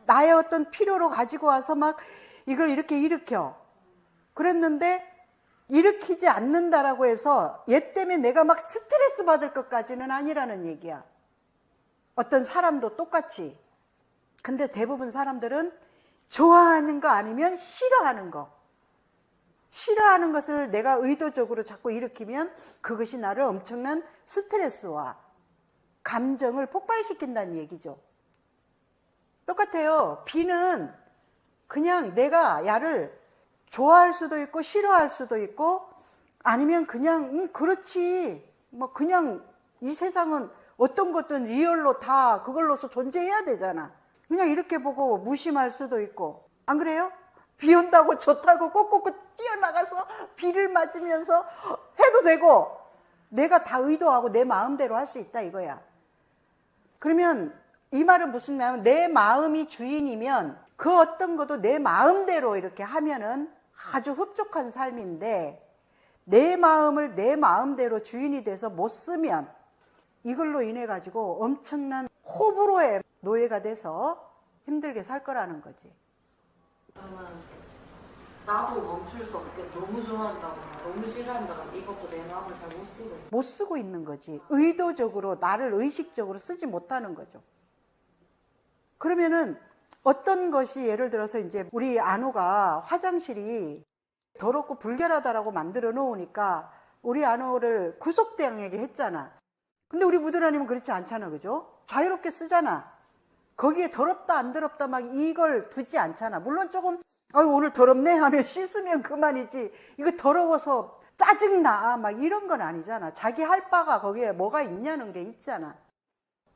[SPEAKER 1] 나의 어떤 필요로 가지고 와서 막 이걸 이렇게 일으켜. 그랬는데 일으키지 않는다라고 해서 얘 때문에 내가 막 스트레스 받을 것까지는 아니라는 얘기야. 어떤 사람도 똑같이. 근데 대부분 사람들은 좋아하는 거 아니면 싫어하는 거. 싫어하는 것을 내가 의도적으로 자꾸 일으키면 그것이 나를 엄청난 스트레스와 감정을 폭발시킨다는 얘기죠. 똑같아요. 비는 그냥 내가 야를 좋아할 수도 있고 싫어할 수도 있고 아니면 그냥 그렇지 뭐 그냥 이 세상은 어떤 것든 리얼로 다 그걸로서 존재해야 되잖아. 그냥 이렇게 보고 무심할 수도 있고 안 그래요? 비 온다고 좋다고 꼭꼭 뛰어나가서 비를 맞으면서 해도 되고 내가 다 의도하고 내 마음대로 할 수 있다 이거야. 그러면 이 말은 무슨 말이냐면 내 마음이 주인이면 그 어떤 것도 내 마음대로 이렇게 하면은 아주 흡족한 삶인데 내 마음을 내 마음대로 주인이 돼서 못 쓰면 이걸로 인해 가지고 엄청난 호불호의 노예가 돼서 힘들게 살 거라는 거지.
[SPEAKER 4] 그러면 나도 멈출 수 없게 너무 좋아한다거나 너무 싫어한다거나 이것도 내 마음을 잘 못 쓰고 있는
[SPEAKER 1] 못 쓰고 있는 거지. 의도적으로 나를 의식적으로 쓰지 못하는 거죠. 그러면은 어떤 것이 예를 들어서 이제 우리 안호가 화장실이 더럽고 불결하다라고 만들어 놓으니까 우리 안호를 구속당하게 했잖아. 근데 우리 무드라님은 그렇지 않잖아. 그죠? 자유롭게 쓰잖아. 거기에 더럽다 안 더럽다 막 이걸 두지 않잖아. 물론 조금 오늘 더럽네 하면 씻으면 그만이지 이거 더러워서 짜증나 막 이런 건 아니잖아. 자기 할 바가 거기에 뭐가 있냐는 게 있잖아.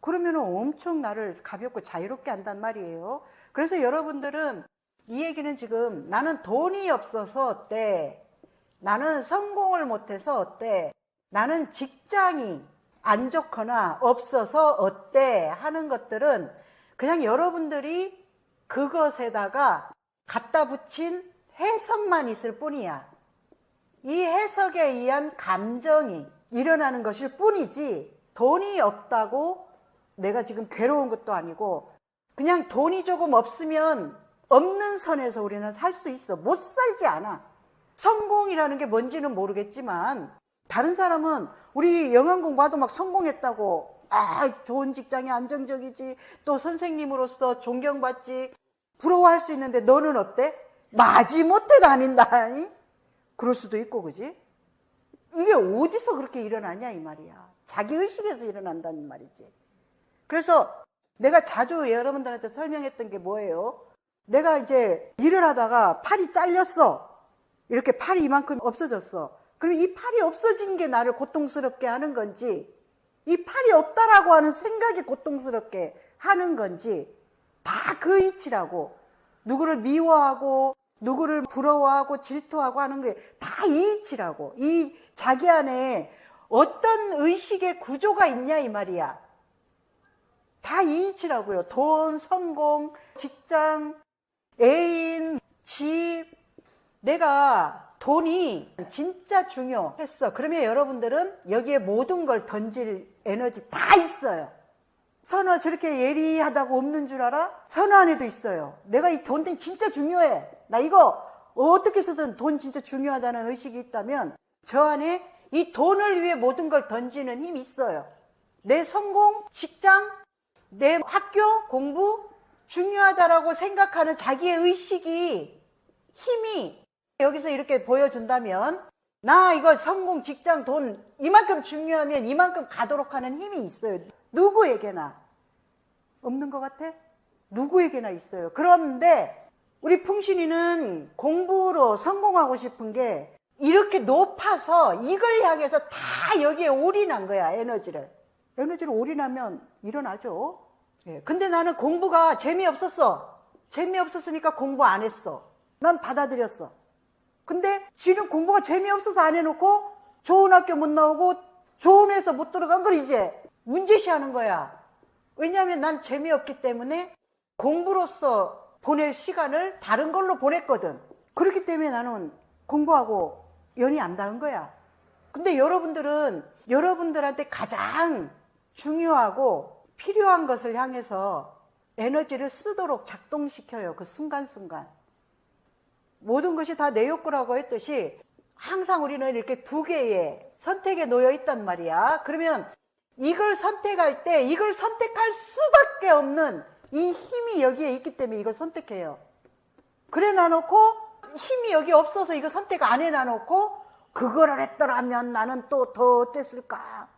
[SPEAKER 1] 그러면 엄청 나를 가볍고 자유롭게 한단 말이에요. 그래서 여러분들은 이 얘기는 지금 나는 돈이 없어서 어때? 나는 성공을 못해서 어때? 나는 직장이 안 좋거나 없어서 어때? 하는 것들은 그냥 여러분들이 그것에다가 갖다 붙인 해석만 있을 뿐이야. 이 해석에 의한 감정이 일어나는 것일 뿐이지 돈이 없다고 내가 지금 괴로운 것도 아니고 그냥 돈이 조금 없으면 없는 선에서 우리는 살 수 있어. 못 살지 않아. 성공이라는 게 뭔지는 모르겠지만 다른 사람은 우리 영양공 봐도 막 성공했다고, 좋은 직장이 안정적이지, 또 선생님으로서 존경받지, 부러워할 수 있는데 너는 어때? 마지못해 다닌다니? 그럴 수도 있고, 그지? 이게 어디서 그렇게 일어나냐 이 말이야. 자기의식에서 일어난다는 말이지. 그래서 내가 자주 여러분들한테 설명했던 게 뭐예요? 내가 이제 일을 하다가 팔이 잘렸어. 이렇게 팔이 이만큼 없어졌어. 그럼 이 팔이 없어진 게 나를 고통스럽게 하는 건지, 이 팔이 없다라고 하는 생각이 고통스럽게 하는 건지, 다 그 이치라고. 누구를 미워하고 누구를 부러워하고 질투하고 하는 게 다 이 이치라고. 이 자기 안에 어떤 의식의 구조가 있냐 이 말이야. 다 이 이치라고요. 돈, 성공, 직장, 애인, 집. 내가 돈이 진짜 중요했어. 그러면 여러분들은 여기에 모든 걸 던질 에너지 다 있어요. 선호 저렇게 예리하다고 없는 줄 알아? 선호 안에도 있어요. 내가 이 돈 진짜 중요해. 나 이거 어떻게 해서든 돈 진짜 중요하다는 의식이 있다면 저 안에 이 돈을 위해 모든 걸 던지는 힘이 있어요. 내 성공, 직장, 내 학교, 공부 중요하다라고 생각하는 자기의 의식이, 힘이 여기서 이렇게 보여준다면 나 이거 성공, 직장, 돈 이만큼 중요하면 이만큼 가도록 하는 힘이 있어요. 누구에게나. 없는 것 같아? 누구에게나 있어요. 그런데 우리 풍신이는 공부로 성공하고 싶은 게 이렇게 높아서 이걸 향해서 다 여기에 올인한 거야. 에너지를 올인하면 일어나죠. 예. 근데 나는 공부가 재미없었어. 재미없었으니까 공부 안 했어. 난 받아들였어. 근데 지는 공부가 재미없어서 안 해놓고 좋은 학교 못 나오고 좋은 회사 못 들어간 걸 이제 문제시하는 거야. 왜냐하면 난 재미없기 때문에 공부로서 보낼 시간을 다른 걸로 보냈거든. 그렇기 때문에 나는 공부하고 연이 안 닿은 거야. 근데 여러분들은 여러분들한테 가장 중요하고 필요한 것을 향해서 에너지를 쓰도록 작동시켜요. 그 순간순간. 모든 것이 다 내 욕구라고 했듯이 항상 우리는 이렇게 두 개의 선택에 놓여 있단 말이야. 그러면 이걸 선택할 때 이걸 선택할 수밖에 없는 이 힘이 여기에 있기 때문에 이걸 선택해요. 그래 놔놓고 힘이 여기 없어서 이거 선택 안 해 놔놓고 그거를 했더라면 나는 또 더 어땠을까.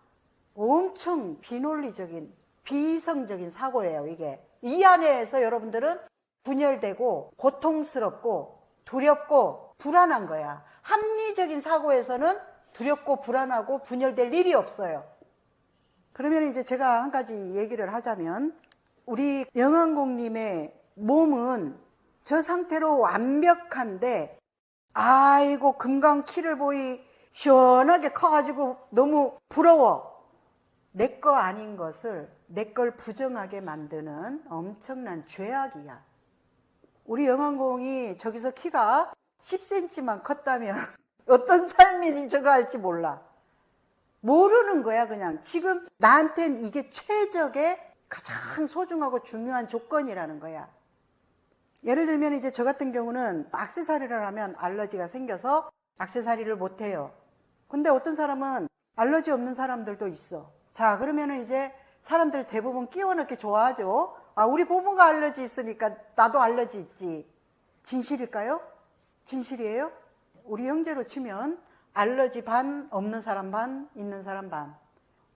[SPEAKER 1] 엄청 비논리적인 비이성적인 사고예요. 이게. 이 안에서 여러분들은 분열되고 고통스럽고 두렵고 불안한 거야. 합리적인 사고에서는 두렵고 불안하고 분열될 일이 없어요. 그러면 이제 제가 한 가지 얘기를 하자면 우리 영환공님의 몸은 저 상태로 완벽한데 아이고 금강 키를 보이 시원하게 커가지고 너무 부러워. 내 거 아닌 것을 내 걸 부정하게 만드는 엄청난 죄악이야. 우리 영환공이 저기서 키가 10cm만 컸다면 어떤 삶이 저거 할지 몰라. 모르는 거야 그냥. 지금 나한텐 이게 최적의 가장 소중하고 중요한 조건이라는 거야. 예를 들면 이제 저 같은 경우는 액세서리를 하면 알러지가 생겨서 액세서리를 못해요. 근데 어떤 사람은 알러지 없는 사람들도 있어. 자 그러면은 이제 사람들 대부분 끼워 넣기 좋아하죠. 아 우리 부부가 알러지 있으니까 나도 알러지 있지. 진실일까요? 진실이에요? 우리 형제로 치면 알러지 반, 없는 사람 반, 있는 사람 반.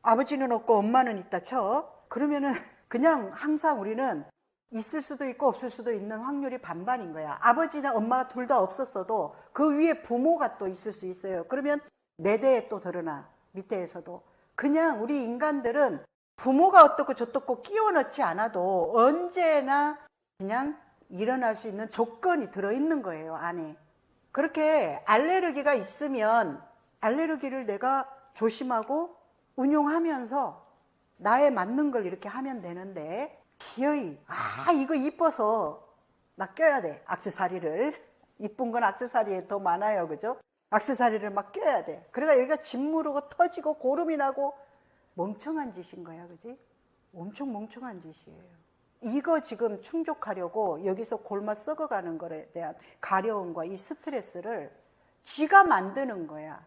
[SPEAKER 1] 아버지는 없고 엄마는 있다 쳐. 그러면은 그냥 항상 우리는 있을 수도 있고 없을 수도 있는 확률이 반반인 거야. 아버지나 엄마가 둘 다 없었어도 그 위에 부모가 또 있을 수 있어요. 그러면 네 대에 또 드러나. 밑에에서도. 그냥 우리 인간들은 부모가 어떻고 저떻고 끼워 넣지 않아도 언제나 그냥 일어날 수 있는 조건이 들어있는 거예요, 안에. 그렇게 알레르기가 있으면 알레르기를 내가 조심하고 운용하면서 나에 맞는 걸 이렇게 하면 되는데 기어이 이거 이뻐서 나 껴야 돼. 액세서리를. 이쁜 건 액세서리에 더 많아요. 그죠? 액세서리를 막 껴야 돼. 그러니까 여기가 짓무르고 터지고 고름이 나고 멍청한 짓인 거야. 그지? 엄청 멍청한 짓이에요. 이거 지금 충족하려고 여기서 골마 썩어가는 것에 대한 가려움과 이 스트레스를 지가 만드는 거야.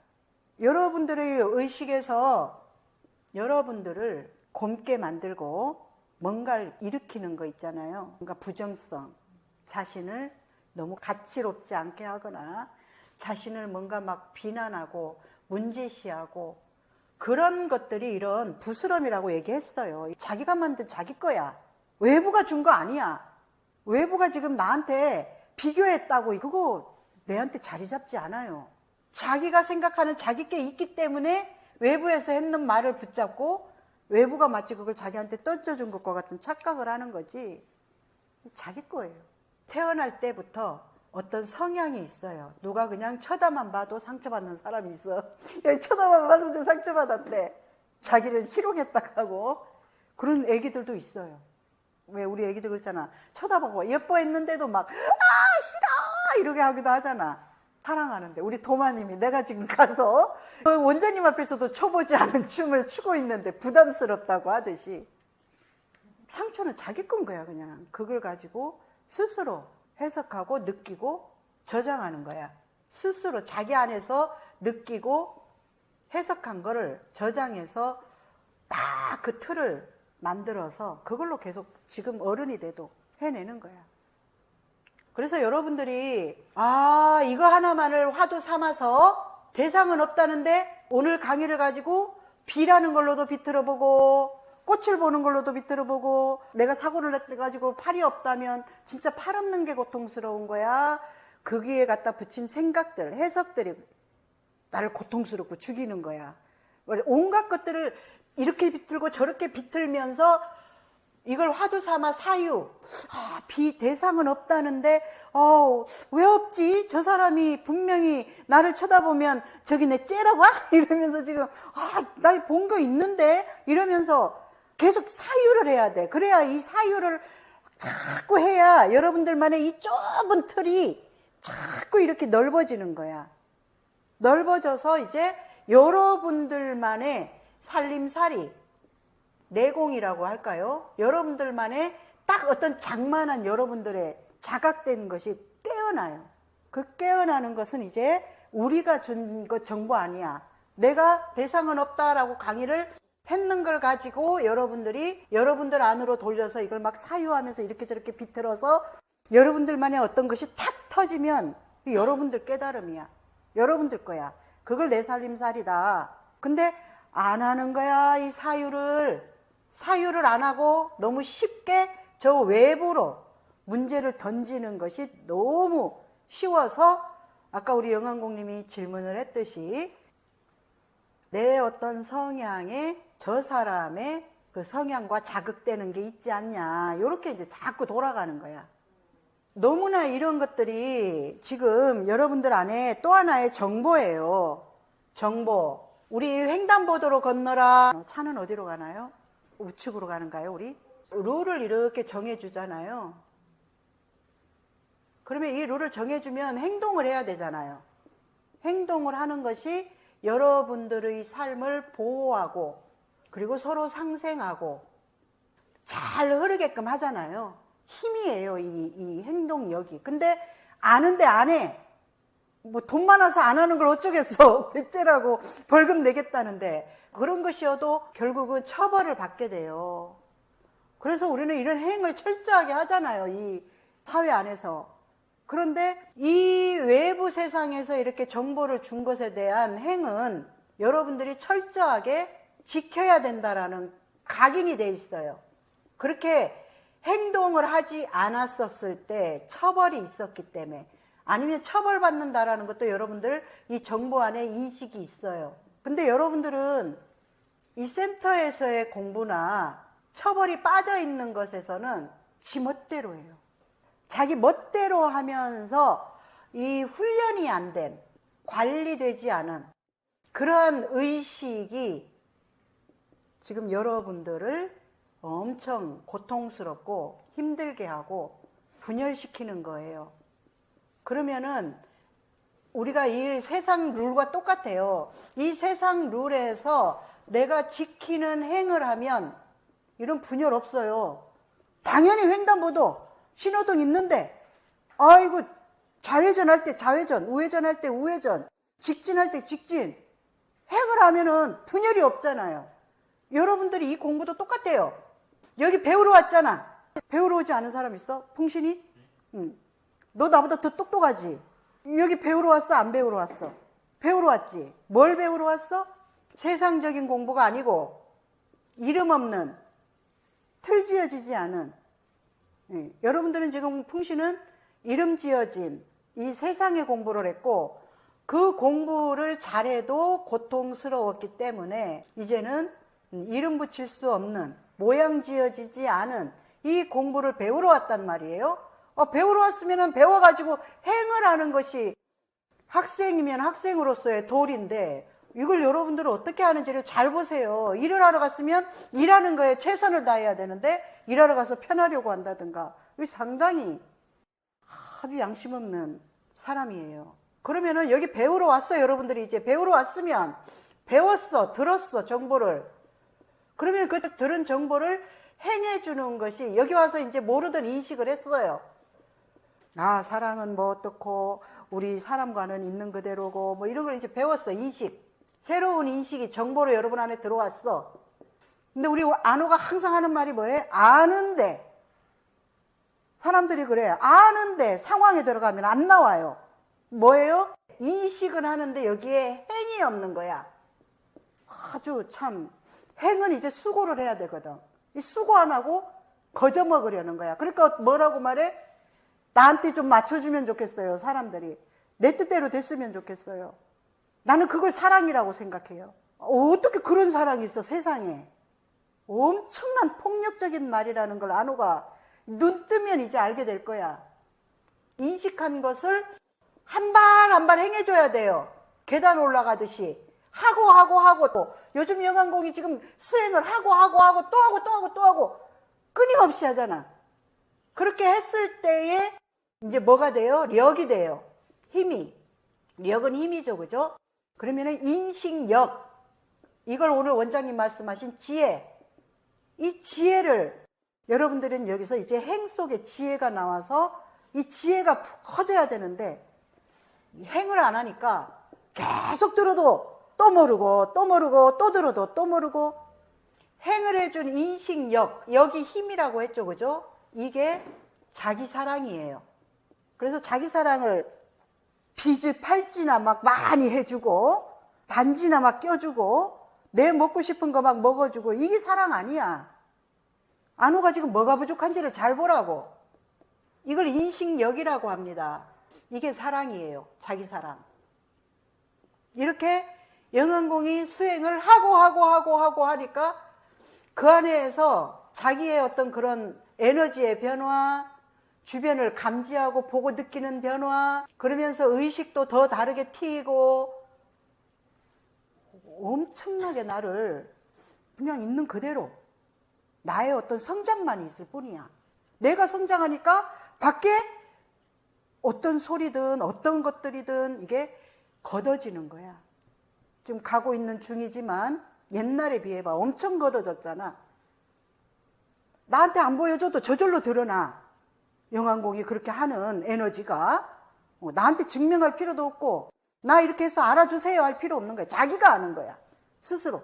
[SPEAKER 1] 여러분들의 의식에서 여러분들을 곪게 만들고 뭔가를 일으키는 거 있잖아요. 뭔가 부정성, 자신을 너무 가치롭지 않게 하거나 자신을 뭔가 막 비난하고 문제시하고 그런 것들이 이런 부스럼이라고 얘기했어요. 자기가 만든 자기 거야. 외부가 준 거 아니야. 외부가 지금 나한테 비교했다고 그거 내한테 자리 잡지 않아요. 자기가 생각하는 자기 게 있기 때문에 외부에서 했는 말을 붙잡고 외부가 마치 그걸 자기한테 던져준 것과 같은 착각을 하는 거지. 자기 거예요. 태어날 때부터 어떤 성향이 있어요. 누가 그냥 쳐다만 봐도 상처받는 사람이 있어. 쳐다만 봤는데 상처받았대. 자기를 희롱했다고 하고 그런 애기들도 있어요. 왜 우리 애기들 그렇잖아. 쳐다보고 예뻐했는데도 막 싫어 이렇게 하기도 하잖아. 사랑하는데 우리 도마님이 내가 지금 가서 원장님 앞에서도 춰보지 않은 춤을 추고 있는데 부담스럽다고 하듯이 상처는 자기 건 거야. 그냥 그걸 가지고 스스로 해석하고 느끼고 저장하는 거야. 스스로 자기 안에서 느끼고 해석한 거를 저장해서 딱 그 틀을 만들어서 그걸로 계속 지금 어른이 돼도 해내는 거야. 그래서 여러분들이 이거 하나만을 화두 삼아서 대상은 없다는데 오늘 강의를 가지고 비라는 걸로도 비틀어보고 꽃을 보는 걸로도 비틀어보고 내가 사고를 냈가지고 팔이 없다면 진짜 팔 없는 게 고통스러운 거야. 거기에 갖다 붙인 생각들, 해석들이 나를 고통스럽고 죽이는 거야. 온갖 것들을 이렇게 비틀고 저렇게 비틀면서 이걸 화두 삼아 사유. 비 대상은 없다는데 왜 없지? 저 사람이 분명히 나를 쳐다보면 저기 내 째라고 이러면서 지금 날 본 거 있는데 이러면서 계속 사유를 해야 돼. 그래야 이 사유를 자꾸 해야 여러분들만의 이 좁은 틀이 자꾸 이렇게 넓어지는 거야. 넓어져서 이제 여러분들만의 살림살이, 내공이라고 할까요? 여러분들만의 딱 어떤 장만한 여러분들의 자각된 것이 깨어나요. 그 깨어나는 것은 이제 우리가 준 것 정보 아니야. 내가 대상은 없다라고 강의를 했는 걸 가지고 여러분들 안으로 돌려서 이걸 막 사유하면서 이렇게 저렇게 비틀어서 여러분들만의 어떤 것이 탁 터지면 여러분들 깨달음이야. 여러분들 거야. 그걸 내 살림살이다. 근데 안 하는 거야. 이 사유를 안 하고 너무 쉽게 저 외부로 문제를 던지는 것이 너무 쉬워서 아까 우리 영환공님이 질문을 했듯이 내 어떤 성향에 저 사람의 그 성향과 자극되는 게 있지 않냐. 이렇게 이제 자꾸 돌아가는 거야. 너무나 이런 것들이 지금 여러분들 안에 또 하나의 정보예요. 정보. 우리 횡단보도로 건너라. 차는 어디로 가나요? 우측으로 가는가요, 우리? 룰을 이렇게 정해주잖아요. 그러면 이 룰을 정해주면 행동을 해야 되잖아요. 행동을 하는 것이 여러분들의 삶을 보호하고 그리고 서로 상생하고 잘 흐르게끔 하잖아요. 힘이에요, 이 행동력이. 근데 아는데 안 해. 뭐 돈 많아서 안 하는 걸 어쩌겠어. 백제라고 벌금 내겠다는데. 그런 것이어도 결국은 처벌을 받게 돼요. 그래서 우리는 이런 행을 철저하게 하잖아요. 이 사회 안에서. 그런데 이 외부 세상에서 이렇게 정보를 준 것에 대한 행은 여러분들이 철저하게 지켜야 된다라는 각인이 돼 있어요. 그렇게 행동을 하지 않았었을 때 처벌이 있었기 때문에 아니면 처벌받는다라는 것도 여러분들 이 정보 안에 인식이 있어요. 근데 여러분들은 이 센터에서의 공부나 처벌이 빠져 있는 것에서는 지 멋대로 해요. 자기 멋대로 하면서 이 훈련이 안 된, 관리되지 않은 그러한 의식이 지금 여러분들을 엄청 고통스럽고 힘들게 하고 분열시키는 거예요. 그러면은 우리가 이 세상 룰과 똑같아요. 이 세상 룰에서 내가 지키는 행을 하면 이런 분열 없어요. 당연히 횡단보도 신호등 있는데 아이고 좌회전할 때 좌회전, 우회전할 때 우회전, 직진할 때 직진. 행을 하면은 분열이 없잖아요. 여러분들이 이 공부도 똑같아요. 여기 배우러 왔잖아. 배우러 오지 않은 사람 있어? 풍신이? 응. 너 나보다 더 똑똑하지? 여기 배우러 왔어? 안 배우러 왔어? 배우러 왔지. 뭘 배우러 왔어? 세상적인 공부가 아니고 이름 없는, 틀 지어지지 않은. 예. 여러분들은 지금 풍신은 이름 지어진 이 세상의 공부를 했고 그 공부를 잘해도 고통스러웠기 때문에 이제는 이름 붙일 수 없는, 모양 지어지지 않은 이 공부를 배우러 왔단 말이에요. 배우러 왔으면 배워가지고 행을 하는 것이 학생이면 학생으로서의 도리인데 이걸 여러분들은 어떻게 하는지를 잘 보세요. 일을 하러 갔으면 일하는 거에 최선을 다해야 되는데 일하러 가서 편하려고 한다든가. 이거 상당히 아주 양심 없는 사람이에요. 그러면은 여기 배우러 왔어요. 여러분들이 이제 배우러 왔으면 배웠어, 들었어, 정보를. 그러면 그 들은 정보를 행해주는 것이 여기 와서 이제 모르던 인식을 했어요. 아, 사랑은 뭐 어떻고, 우리 사람과는 있는 그대로고, 뭐 이런 걸 이제 배웠어, 인식. 새로운 인식이 정보로 여러분 안에 들어왔어. 근데 우리 안호가 항상 하는 말이 뭐예요? 아는데. 사람들이 그래. 아는데 상황에 들어가면 안 나와요. 뭐예요? 인식은 하는데 여기에 행이 없는 거야. 아주 참, 행은 이제 수고를 해야 되거든. 이 수고 안 하고 거저 먹으려는 거야. 그러니까 뭐라고 말해? 나한테 좀 맞춰주면 좋겠어요, 사람들이. 내 뜻대로 됐으면 좋겠어요. 나는 그걸 사랑이라고 생각해요. 어떻게 그런 사랑이 있어, 세상에. 엄청난 폭력적인 말이라는 걸 안호가 눈 뜨면 이제 알게 될 거야. 인식한 것을 한 발 한 발 행해줘야 돼요. 계단 올라가듯이. 하고 또. 요즘 영암공이 지금 수행을 하고 또 하고 끊임없이 하잖아. 그렇게 했을 때에 이제 뭐가 돼요? 력이 돼요. 힘이. 력은 힘이죠, 그죠? 그러면은 인식력. 이걸 오늘 원장님 말씀하신 지혜. 이 지혜를 여러분들은 여기서 이제 행 속에 지혜가 나와서 이 지혜가 푹 커져야 되는데 행을 안 하니까 계속 들어도 또 모르고 또 들어도 또 모르고. 행을 해준 인식력, 여기 힘이라고 했죠, 그죠? 이게 자기 사랑이에요. 그래서 자기 사랑을 빚을 팔찌나 막 많이 해주고 반지나 막 껴주고 내 먹고 싶은 거 막 먹어주고 이게 사랑 아니야. 안호가 지금 뭐가 부족한지를 잘 보라고. 이걸 인식력이라고 합니다. 이게 사랑이에요. 자기 사랑. 이렇게 영암공이 수행을 하고 하니까 그 안에서 자기의 어떤 그런 에너지의 변화, 주변을 감지하고 보고 느끼는 변화, 그러면서 의식도 더 다르게 튀고 엄청나게 나를 그냥 있는 그대로 나의 어떤 성장만 있을 뿐이야. 내가 성장하니까 밖에 어떤 소리든 어떤 것들이든 이게 걷어지는 거야. 지금 가고 있는 중이지만 옛날에 비해봐 엄청 걷어졌잖아. 나한테 안 보여줘도 저절로 드러나. 영암공이 그렇게 하는 에너지가 나한테 증명할 필요도 없고 나 이렇게 해서 알아주세요 할 필요 없는 거야. 자기가 아는 거야. 스스로.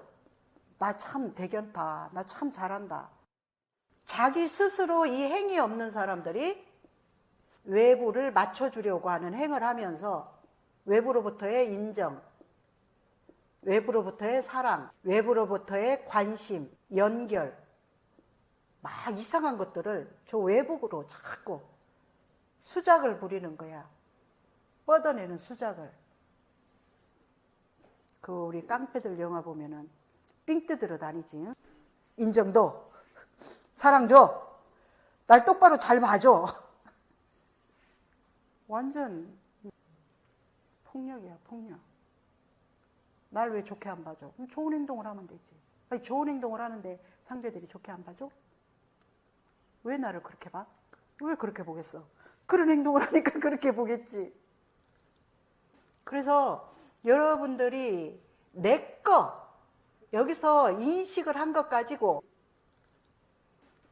[SPEAKER 1] 나 참 대견타. 나 참 잘한다. 자기 스스로 이 행이 없는 사람들이 외부를 맞춰주려고 하는 행을 하면서 외부로부터의 인정, 외부로부터의 사랑, 외부로부터의 관심, 연결, 막 이상한 것들을 저 외부로 자꾸 수작을 부리는 거야. 뻗어내는 수작을. 그 우리 깡패들 영화 보면은 삥 뜯으러 다니지. 인정도, 사랑 줘, 날 똑바로 잘 봐줘. 완전 폭력이야, 폭력. 날 왜 좋게 안 봐줘? 그럼 좋은 행동을 하면 되지. 아니, 좋은 행동을 하는데 상대들이 좋게 안 봐줘? 왜 나를 그렇게 봐? 왜 그렇게 보겠어? 그런 행동을 하니까 그렇게 보겠지. 그래서 여러분들이 내 거, 여기서 인식을 한 것 가지고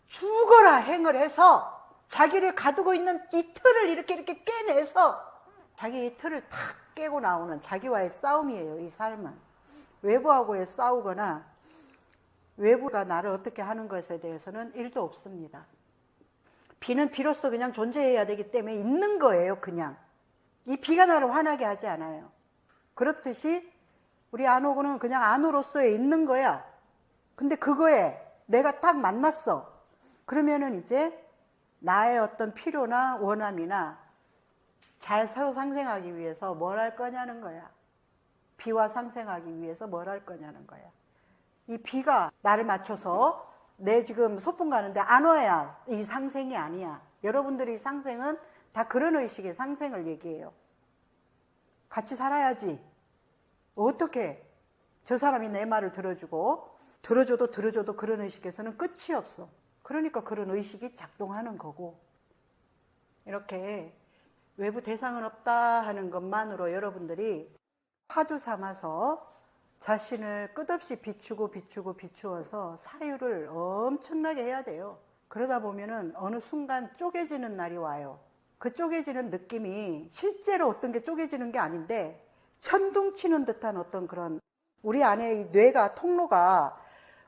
[SPEAKER 1] 죽어라 행을 해서 자기를 가두고 있는 이 틀을 이렇게 깨내서 자기 이 틀을 탁 깨고 나오는 자기와의 싸움이에요. 이 삶은 외부하고의 싸우거나 외부가 나를 어떻게 하는 것에 대해서는 일도 없습니다. 비는 비로소 그냥 존재해야 되기 때문에 있는 거예요. 그냥 이 비가 나를 화나게 하지 않아요. 그렇듯이 우리 안호구는 그냥 안호로서 있는 거야. 근데 그거에 내가 딱 만났어. 그러면은 이제 나의 어떤 필요나 원함이나 잘 서로 상생하기 위해서 뭘 할 거냐는 거야. 비와 상생하기 위해서 뭘 할 거냐는 거야. 이 비가 나를 맞춰서 내 지금 소풍 가는데 안 와야 이 상생이 아니야. 여러분들이 상생은 다 그런 의식의 상생을 얘기해요. 같이 살아야지. 어떻게 저 사람이 내 말을 들어줘도 그런 의식에서는 끝이 없어. 그러니까 그런 의식이 작동하는 거고, 이렇게 외부 대상은 없다 하는 것만으로 여러분들이 화두 삼아서 자신을 끝없이 비추어서 사유를 엄청나게 해야 돼요. 그러다 보면은 어느 순간 쪼개지는 날이 와요. 그 쪼개지는 느낌이 실제로 어떤 게 쪼개지는 게 아닌데 천둥치는 듯한 어떤 그런, 우리 안에 이 뇌가 통로가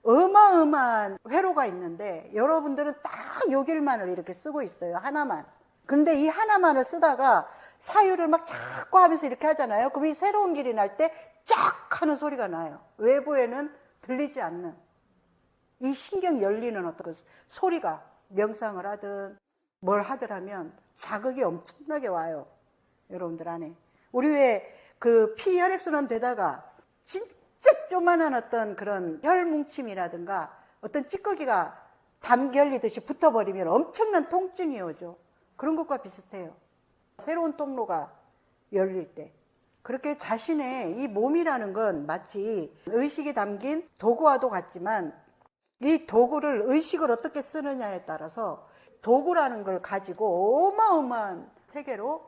[SPEAKER 1] 어마어마한 회로가 있는데 여러분들은 딱 요 길만을 이렇게 쓰고 있어요. 하나만. 근데 이 하나만을 쓰다가 사유를 막 자꾸 하면서 이렇게 하잖아요. 그럼 이 새로운 길이 날 때 쫙 하는 소리가 나요. 외부에는 들리지 않는 이 신경 열리는 어떤 그 소리가, 명상을 하든 뭘 하더라면 자극이 엄청나게 와요. 여러분들 안에. 우리 왜 그 피혈액순환 되다가 진짜 조만한 어떤 그런 혈뭉침이라든가 어떤 찌꺼기가 담 열리듯이 붙어버리면 엄청난 통증이 오죠. 그런 것과 비슷해요. 새로운 통로가 열릴 때. 그렇게 자신의 이 몸이라는 건 마치 의식이 담긴 도구와도 같지만 이 도구를, 의식을 어떻게 쓰느냐에 따라서 도구라는 걸 가지고 어마어마한 세계로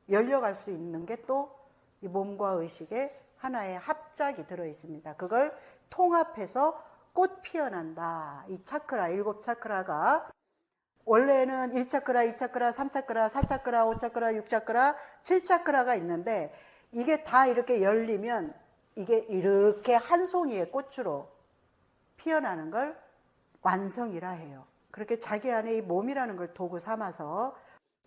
[SPEAKER 1] 열려갈 수 있는 게 또 이 몸과 의식의 하나의 합작이 들어 있습니다. 그걸 통합해서 꽃 피어난다. 이 차크라, 7 차크라가 원래는 1차크라, 2차크라, 3차크라, 4차크라, 5차크라, 6차크라, 7차크라가 있는데 이게 다 이렇게 열리면 이게 이렇게 한 송이의 꽃으로 피어나는 걸 완성이라 해요. 그렇게 자기 안에 이 몸이라는 걸 도구 삼아서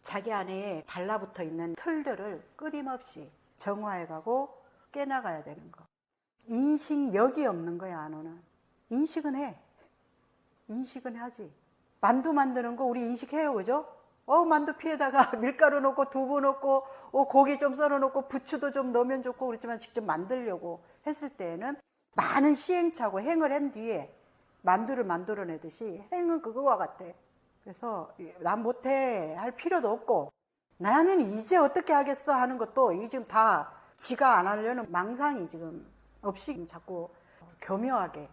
[SPEAKER 1] 자기 안에 달라붙어 있는 틀들을 끊임없이 정화해가고 깨나가야 되는 거. 인식력이 없는 거야, 안오는. 인식은 해. 인식은 하지. 만두 만드는 거 우리 인식해요, 그죠? 만두 피에다가 밀가루 넣고 두부 넣고 고기 좀 썰어 놓고 부추도 좀 넣으면 좋고 그렇지만 직접 만들려고 했을 때에는 많은 시행착오, 행을 한 뒤에 만두를 만들어내듯이 행은 그거와 같아. 그래서 난 못해 할 필요도 없고 나는 이제 어떻게 하겠어 하는 것도 이게 지금 다 지가 안 하려는 망상이 지금 없이 자꾸 교묘하게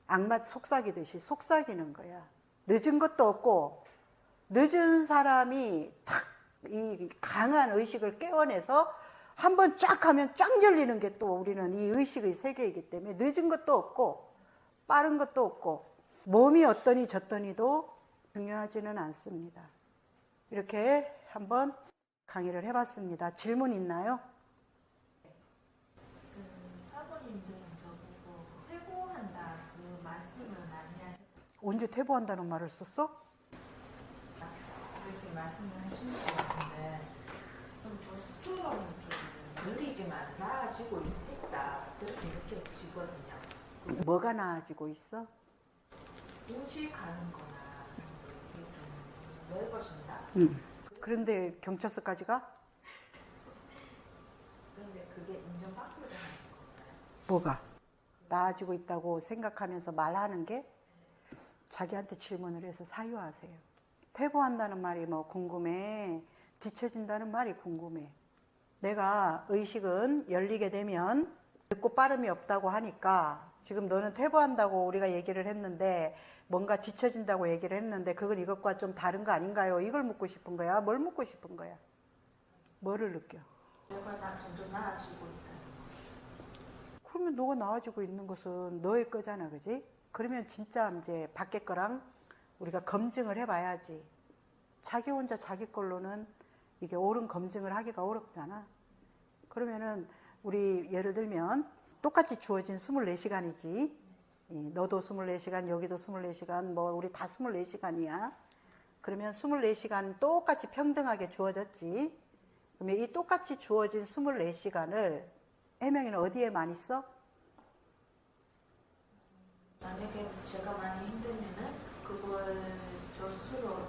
[SPEAKER 1] 악마 속삭이듯이 속삭이는 거야. 늦은 것도 없고 늦은 사람이 탁 이 강한 의식을 깨워내서 한번 쫙 하면 쫙 열리는 게 또 우리는 이 의식의 세계이기 때문에 늦은 것도 없고 빠른 것도 없고 몸이 어떠니 저떠니도 중요하지는 않습니다. 이렇게 한번 강의를 해봤습니다. 질문 있나요?
[SPEAKER 5] 사모님들은 저보고 퇴보한다 그 말씀을 많이 하셨죠.
[SPEAKER 1] 언제 퇴보한다는 말을 썼어?
[SPEAKER 5] 그렇게 말씀을 하신 것 같은데 저 스스로는 좀 느리지만 나아지고 있다 그렇게 느껴지거든요.
[SPEAKER 1] 뭐가 나아지고 있어?
[SPEAKER 5] 인식하는 거나 이게 좀 넓어진다.
[SPEAKER 1] 그런데 경찰서까지 가?
[SPEAKER 5] 그런데 그게 인정받고자 하는 건가요?
[SPEAKER 1] 뭐가? 나아지고 있다고 생각하면서 말하는 게 자기한테 질문을 해서 사유하세요. 퇴보한다는 말이 뭐 궁금해. 뒤처진다는 말이 궁금해. 내가 의식은 열리게 되면 늦고 빠름이 없다고 하니까 지금 너는 퇴보한다고 우리가 얘기를 했는데 뭔가 뒤처진다고 얘기를 했는데 그건 이것과 좀 다른 거 아닌가요? 이걸 묻고 싶은 거야? 뭘 묻고 싶은 거야? 뭐를 느껴?
[SPEAKER 5] 내가 점점 나아지고 있다는 거.
[SPEAKER 1] 그러면 너가 나아지고 있는 것은 너의 거잖아, 그지? 그러면 진짜 이제 밖에 거랑 우리가 검증을 해봐야지. 자기 혼자 자기 걸로는 이게 옳은 검증을 하기가 어렵잖아. 그러면은 우리 예를 들면 똑같이 주어진 24시간이지. 너도 24시간, 여기도 24시간, 뭐 우리 다 24시간이야. 그러면 24시간 똑같이 평등하게 주어졌지. 그러면 이 똑같이 주어진 24시간을 혜명이는 어디에 많이 써?
[SPEAKER 5] 만약에 제가 많이 힘들면은 그걸 저 스스로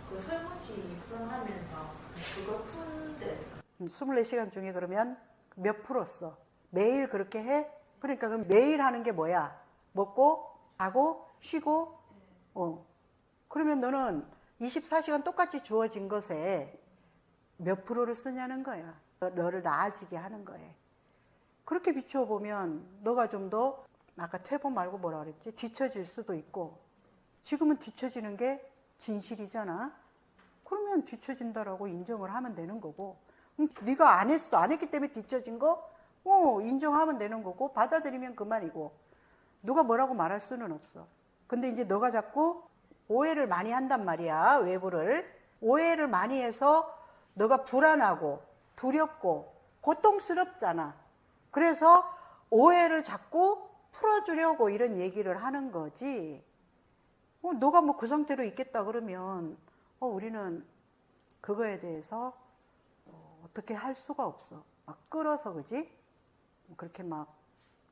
[SPEAKER 5] 그 설문지 육성하면서 그걸 푸는데
[SPEAKER 1] 24시간 중에 그러면 몇 프로 써? 매일 그렇게 해? 그러니까 그럼 매일 하는 게 뭐야? 먹고, 자고, 쉬고, 그러면 너는 24시간 똑같이 주어진 것에 몇 프로를 쓰냐는 거야. 너를 나아지게 하는 거에. 그렇게 비추어 보면 너가 좀 더 아까 퇴보 말고 뭐라 그랬지? 뒤처질 수도 있고 지금은 뒤처지는 게 진실이잖아. 그러면 뒤처진다라고 인정을 하면 되는 거고 네가 안 했어. 안 했기 때문에 뒤처진 거? 인정하면 되는 거고 받아들이면 그만이고 누가 뭐라고 말할 수는 없어. 근데 이제 너가 자꾸 오해를 많이 한단 말이야. 외부를. 오해를 많이 해서 너가 불안하고 두렵고 고통스럽잖아. 그래서 오해를 자꾸 풀어주려고 이런 얘기를 하는 거지. 너가 뭐 그 상태로 있겠다 그러면 우리는 그거에 대해서 어떻게 할 수가 없어. 막 끌어서 그지? 그렇게 막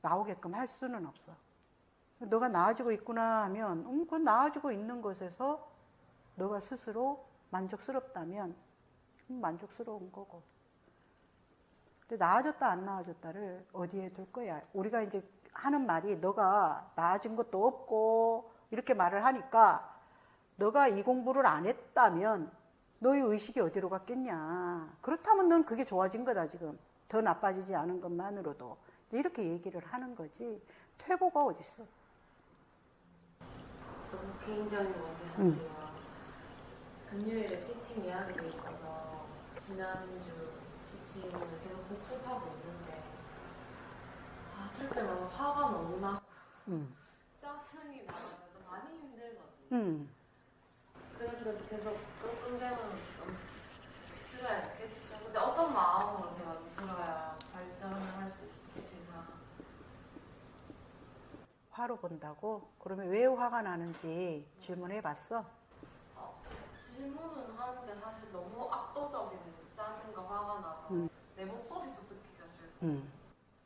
[SPEAKER 1] 나오게끔 할 수는 없어. 너가 나아지고 있구나 하면 그 나아지고 있는 것에서 너가 스스로 만족스럽다면 만족스러운 거고. 근데 나아졌다 안 나아졌다를 어디에 둘 거야? 우리가 이제 하는 말이 너가 나아진 것도 없고 이렇게 말을 하니까 너가 이 공부를 안 했다면 너의 의식이 어디로 갔겠냐. 그렇다면 넌 그게 좋아진 거다 지금. 더 나빠지지 않은 것만으로도. 이렇게 얘기를 하는 거지. 퇴보가 어딨어.
[SPEAKER 4] 너무 개인적인 거긴 한데요. 금요일에 티칭 예약이 돼 있어서 지난주 티칭을 계속 복습하고 있는데 들을 때마다 화가 너무 나고 짜증이 나서 많이 힘들거든요. 그런데도 계속 끙끙대면 좀 들어야겠죠. 근데 어떤 마음으로 제가 들어야 발전을 할 수 있을지가.
[SPEAKER 1] 화로 본다고? 그러면 왜 화가 나는지 질문해 봤어?
[SPEAKER 4] 질문은 하는데 사실 너무 압도적인 짜증과 화가 나서 내 목소리도 듣기가 싫고.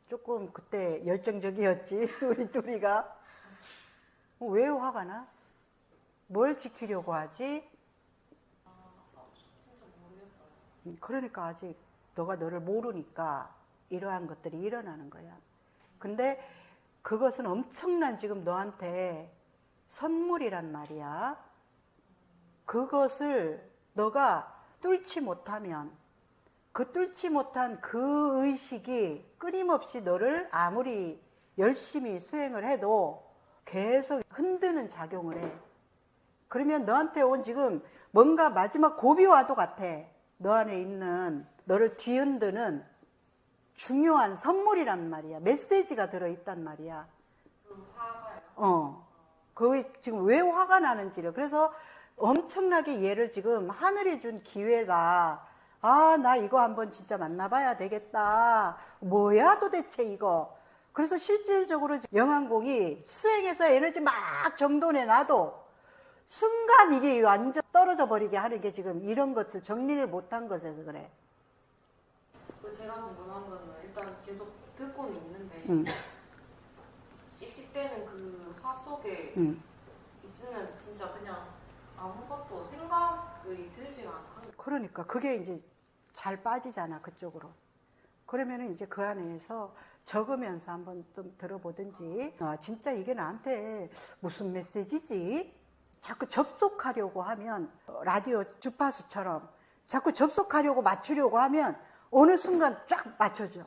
[SPEAKER 1] 조금 그때 열정적이었지 우리 둘이가. 왜 화가 나? 뭘 지키려고 하지?
[SPEAKER 4] 진짜 모르겠어요.
[SPEAKER 1] 그러니까 아직 너가 너를 모르니까 이러한 것들이 일어나는 거야. 근데 그것은 엄청난 지금 너한테 선물이란 말이야. 그것을 너가 뚫지 못하면 그 뚫지 못한 그 의식이 끊임없이 너를 아무리 열심히 수행을 해도 계속 흔드는 작용을 해. 그러면 너한테 온 지금 뭔가 마지막 고비와도 같아. 너 안에 있는 너를 뒤흔드는 중요한 선물이란 말이야. 메시지가 들어있단 말이야.
[SPEAKER 4] 그 화가요?
[SPEAKER 1] 그게 지금 왜 화가 나는지를. 그래서 엄청나게 얘를 지금 하늘이 준 기회다. 나 이거 한번 진짜 만나봐야 되겠다. 뭐야 도대체 이거. 그래서 실질적으로 영안공이 수행해서 에너지 막 정돈해놔도 순간 이게 완전 떨어져 버리게 하는 게 지금 이런 것을 정리를 못한 것에서 그래.
[SPEAKER 4] 제가 궁금한 거는 일단 계속 듣고는 있는데 씩씩대는 그 화 속에 있으면 진짜 그냥 아무것도 생각이 들지가 않고.
[SPEAKER 1] 그러니까 그게 이제 잘 빠지잖아 그쪽으로. 그러면은 이제 그 안에서 적으면서 한번 좀 들어보든지. 진짜 이게 나한테 무슨 메시지지? 자꾸 접속하려고 하면 라디오 주파수처럼 자꾸 접속하려고 맞추려고 하면 어느 순간 쫙 맞춰줘.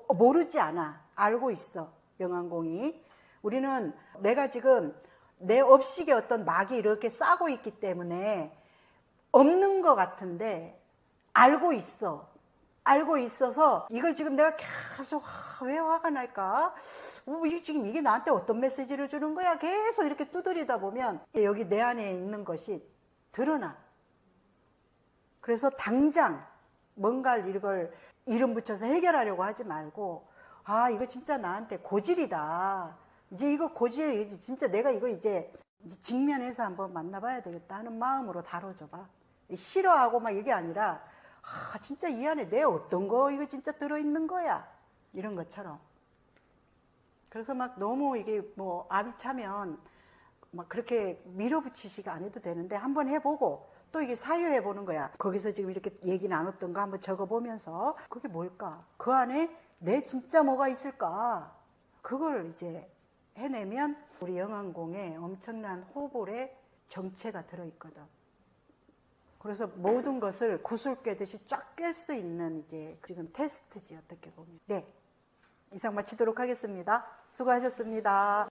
[SPEAKER 1] 모르지 않아. 알고 있어. 영안공이. 우리는 내가 지금 내 업식에 어떤 막이 이렇게 싸고 있기 때문에 없는 것 같은데 알고 있어. 알고 있어서 이걸 지금 내가 계속 왜 화가 날까? 지금 이게 나한테 어떤 메시지를 주는 거야? 계속 이렇게 두드리다 보면 여기 내 안에 있는 것이 드러나. 그래서 당장 뭔가를 이걸 이름 붙여서 해결하려고 하지 말고, 아, 이거 진짜 나한테 고질이다. 이제 이거 고질, 진짜 내가 이거 이제 직면해서 한번 만나봐야 되겠다 하는 마음으로 다뤄줘봐. 싫어하고 막 이게 아니라, 아, 진짜 이 안에 내 어떤 거 이거 진짜 들어있는 거야. 이런 것처럼. 그래서 막 너무 이게 뭐 압이 차면 막 그렇게 밀어붙이시가 안 해도 되는데 한번 해보고 또 이게 사유해보는 거야. 거기서 지금 이렇게 얘기 나눴던 거 한번 적어보면서 그게 뭘까? 그 안에 내 진짜 뭐가 있을까? 그걸 이제 해내면 우리 영안공에 엄청난 호불의 정체가 들어있거든. 그래서 모든 것을 구슬 꿰듯이 쫙 꿰 수 있는 이제 지금 테스트지, 어떻게 보면. 네. 이상 마치도록 하겠습니다. 수고하셨습니다.